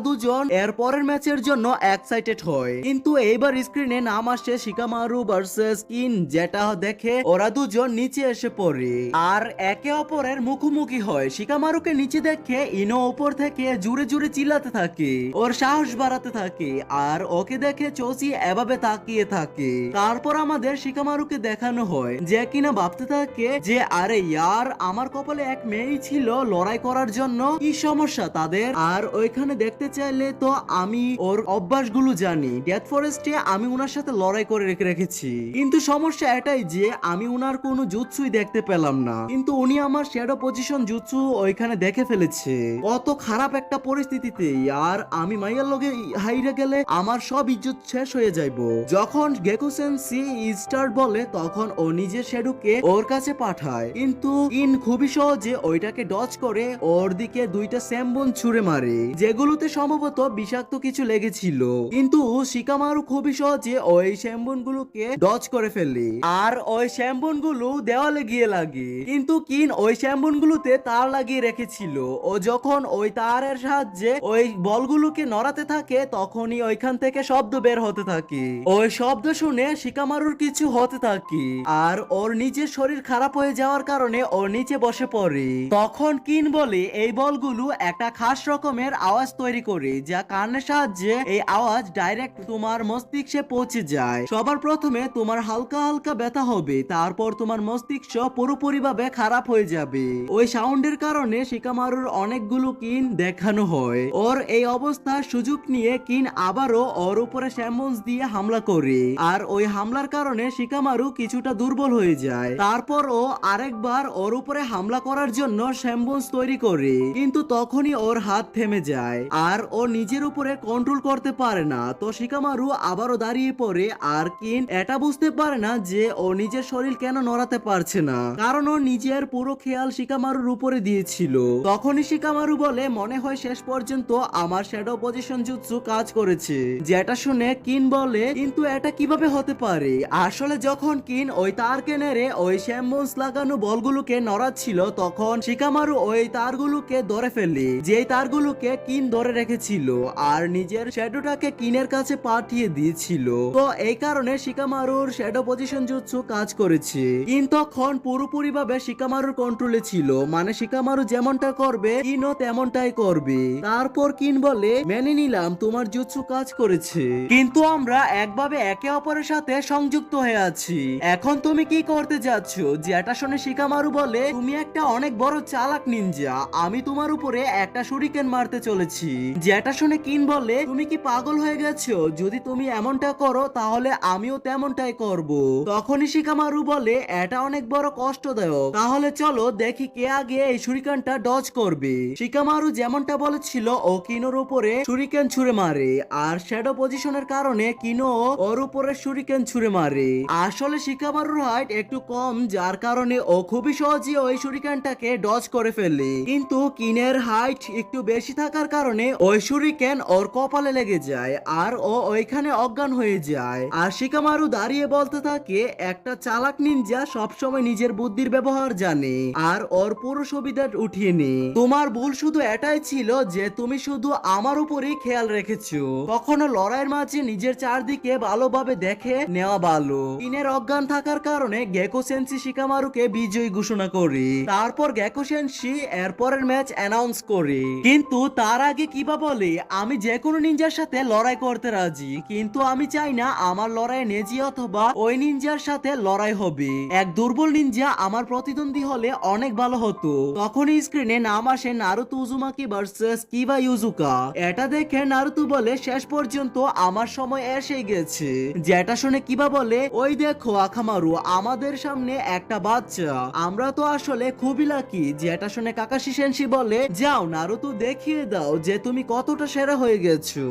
দুজন এর পরের ম্যাচের জন্য এক্সাইটেড হয়। কিন্তু এইবার স্ক্রিনে নাম আসে শিকামারু ভার্সেস কিন, যেটা দেখে ওরা দুজন নিচে এসে পড়ে আর একে অপরের মুখোমুখি হয়। শিকামারুকে নিচে দেখে ইনো উপর থেকে জুড়ে জুড়ে চিল্লাতে থাকে, ওর সাহস বাড়াতে থাকে, আর ওকে দেখে চোসি এভাবে তাকিয়ে থাকে। তারপর আমাদের শিকামারুকে দেখানো হয় যে কিনা ভাবতে থাকে যে আরে ইয়ার, আমার কপালে এক মেয়েই ছিল লড়াই করার জন্য, কি সমস্যা তাদের। আর ওইখানে দেখতে চাইলে তো আমি ওর অভ্যাসগুলো জানি, ডেথ ফরেস্টে আমি উনার সাথে লড়াই করে রেখেছি, কিন্তু সমস্যা এটাই যে আমি উনার কোনো জুৎসুই দেখতে পেলাম না, কিন্তু উনি আমার শ্যাডো পজিশন জুৎসু ওইখানে দেখে ফেলেছে। কত খারাপ একটা পরিস্থিতিতে আর আমি মাইয়ার লগে হাইরে গেলে আমার সব ইজ্জত শেষ হয়ে যাইবো। যখন গেকু সেন্সি স্টার্ট বলে তখন ও নিজের শ্যাডোকে ওর কাছে পাঠায়, কিন্তু ইন খুবই সহজে ওইটাকে ডজ করে ওর দিকে দুইটা স্যামবন ছুঁড়ে মারে, যেগুলোতে সম্ভবত বিষাক্ত কিছু লেগেছিল, কিন্তু শিকামারু খুবই সহজে ওই স্যামবন গুলোকে ডজ করে ফেলে আর ওই স্যামবন গুলো দেওয়ালে গিয়ে লাগে। কিন্তু কিন ওই স্যামবন গুলোতে তার লাগিয়ে রেখেছিল, ও যখন ওই তারের সাহায্যে ওই বলগুলোকে নড়াতে থাকে তখনই ওইখান থেকে শব্দ বের হতে থাকে। ওই শব্দ শুনে শিকামারুর কিছু হতে থাকে আর ওর নিজের শরীর খারাপ হয়ে যাওয়ার কারণে ও নিচে বসে পড়ে। তখন কিন বলে এই বলগুলো একটা খাস রকমের আওয়াজ তৈরি করে, যা কানের সাহায্যে এই আওয়াজ ডাইরেক্ট তোমার মস্তিষ্কে পৌঁছে যায়। সবার প্রথমে তোমার হালকা হালকা ব্যথা হবে, তারপর তোমার মস্তিষ্ক পুরোপুরি ভাবে খারাপ হয়ে যাবে। ওই সাউন্ডের কারণে শিকামারুর অনেকগুলো কিন দেখানো হয়। ওর এই অবস্থার সুযোগ নিয়ে কিন আবারও ওর উপরে শ্যামবন্স দিয়ে হামলা করে, আর ওই হামলার কারণে শিকামারু কিছুটা দুর্বল হয়ে যায়। তারপর ও আরেকবার ওর উপরে হামলা করার জন্য শ্যামবন্স তৈরি করে, কিন্তু তখনই ওর হাত থেমে যায় আর ও নিজের উপরে কন্ট্রোল করতে পারে না। তো শিকামারু আবারও দাঁড়িয়ে পড়ে, আর কিন এটা বুঝতে পারে না যে ও নিজের শরীর কেন নড়াতে পারছে না, কারণ ও নিজের পুরো খেয়াল শিকামারুর উপরে দিয়েছিল। তখনই শিকামারু বলে, মনে হয় শেষ পর্যন্ত আমার শ্যাডো পজিশন জুৎসু কাজ করেছে। যেটা শুনে কিন বলে, কিন্তু এটা কিভাবে হতে পারে? আসলে যখন কিন ওই তারকে নেড়ে ওই শ্যামবন্স লাগানো বলগুলোকে নড়াচ্ছিল, তখন শিকামারু ওই তারগুলোকে ধরে ফেলে, যেই তারগুলোকে কিন ধরে রেখেছিল, আর নিজের শ্যাডোটাকে কিনের কাছে পাঠিয়ে দিয়েছিল। তো এই কারণে শিকামারুর শ্যাডো পজিশন জুৎসু কাজ করেছে। কিন তখন পুরোপুরি ভাবে শিকামারুর কন্ট্রোলে ছিল, মানে শিকামারু যেমনটা করবে কিনও তেমনটাই করবে। তারপর কিন বলে, মেনে নিলাম তোমার জুৎসু কাজ করেছে, কিন্তু আমরা একভাবে একে অপরের সাথে সংযুক্ত হয়ে আছি। এখন তুমি কি করতে যাচ্ছ? যেটা শুনে শিকামারু বলে, তুমি একটা অনেক বড় চালাক নিনজা, আমি তোমার উপরে একটা শুরিকেন মারতে চলেছি। যেটা শুনে কিন বলে, তুমি কি পাগল হয়ে গেছো? যদি তুমি এমনটা করো তাহলে আমিও তেমনটাই করব। তখনই শিকামারু বলে, এটা অনেক বড় কষ্টদায়ক, তাহলে চলো দেখি কে আগে এই শুরিকেনটা ডজ করবে। শিকামারু যেমনটা বলেছিল, ও কিনোর উপরে শুরিকেন ছুঁড়ে মারে, আর শ্যাডো পজিশনের কারণে কিনো ওর উপরে শুরিকেন ছুঁড়ে মারে। আসলে শিকামারুর হাইট একটু কম, যার কারণে ও খুবই সহজে ওই শুরিকেনটাকে ডজ করে ফেলে, কিন্তু কিনের হাইট একটু বেশি থাকার কারণে ওই শুরিকেন ওর কপালে লেগে যায়, আর ও ওইখানে অজ্ঞান হয়ে যায়। আর শিকামারু দাঁড়িয়ে বলতে থাকে, একটা চালাক নিনজা সবসময় নিজের বুদ্ধির ব্যবহার জানে আর ওর পুরো সুবিধা উঠিয়ে নে। তোমার ভুল শুধু এটাই ছিল যে তুমি শুধু আমার উপরেই খেয়াল রেখেছো, কখনো লড়াইয়ের মাঝে নিজের চারদিকে ভালোভাবে দেখে নেওয়া ভালো। কিনের অজ্ঞান থাকার কারণে গেকো সেন্সি শিকামারুকে বিজয়ী ঘোষণা করে। তারপর গেকো সেন্সি এরপরের ম্যাচ অ্যানাউন্স করে, কিন্তু তার আগে কিবা বলে, আমি যে কোনো নিনজার সাথে লড়াই করতে রাজি, কিন্তু আমি চাই না আমার লড়াই নেজি অথবা ওই নিনজার সাথে লড়াই হবে। এক দুর্বল নিনজা আমার প্রতিদ্বন্দ্বী হলে অনেক ভালো হতো। তখনই স্ক্রিনে নাম আসে নারুতো উজুমাকি ভার্সেস কিবা ইউজুকা। এটা দেখে নারুতো বলে, শেষ পর্যন্ত আমার সময় এসে গেছে। যেটা শুনে কিবা বলে, ওই দেখো আখামারু, আমাদের সামনে একটা বাচ্চা, আমরা তো আসলে খুবই লাকি। যেটা শুনে কাকাশি সেনসি বলে, যাও নারুতো দেখিয়ে দাও যে তুমি কতটা সেরা হয়ে গেছো।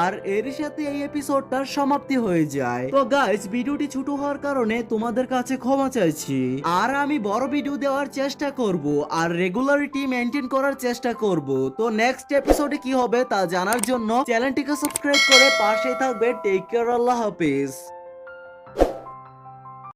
আর এর সাথে এই এপিসোডটার সমাপ্তি হয়ে যায়। তো গাইস, ভিডিওটি ছোট হওয়ার কারণে তোমাদের কাছে ক্ষমা চাইছি, আর আমি বড় ভিডিও দেওয়ার চেষ্টা করব আর রেগুলারিটি মেনটেন করার চেষ্টা করব। তো নেক্সট এপিসোডে কি হবে তা জানার জন্য চ্যানেলটিকে সাবস্ক্রাইব করে পাশে থাকবে। টেক কেয়ার, আল্লাহ হাফেজ।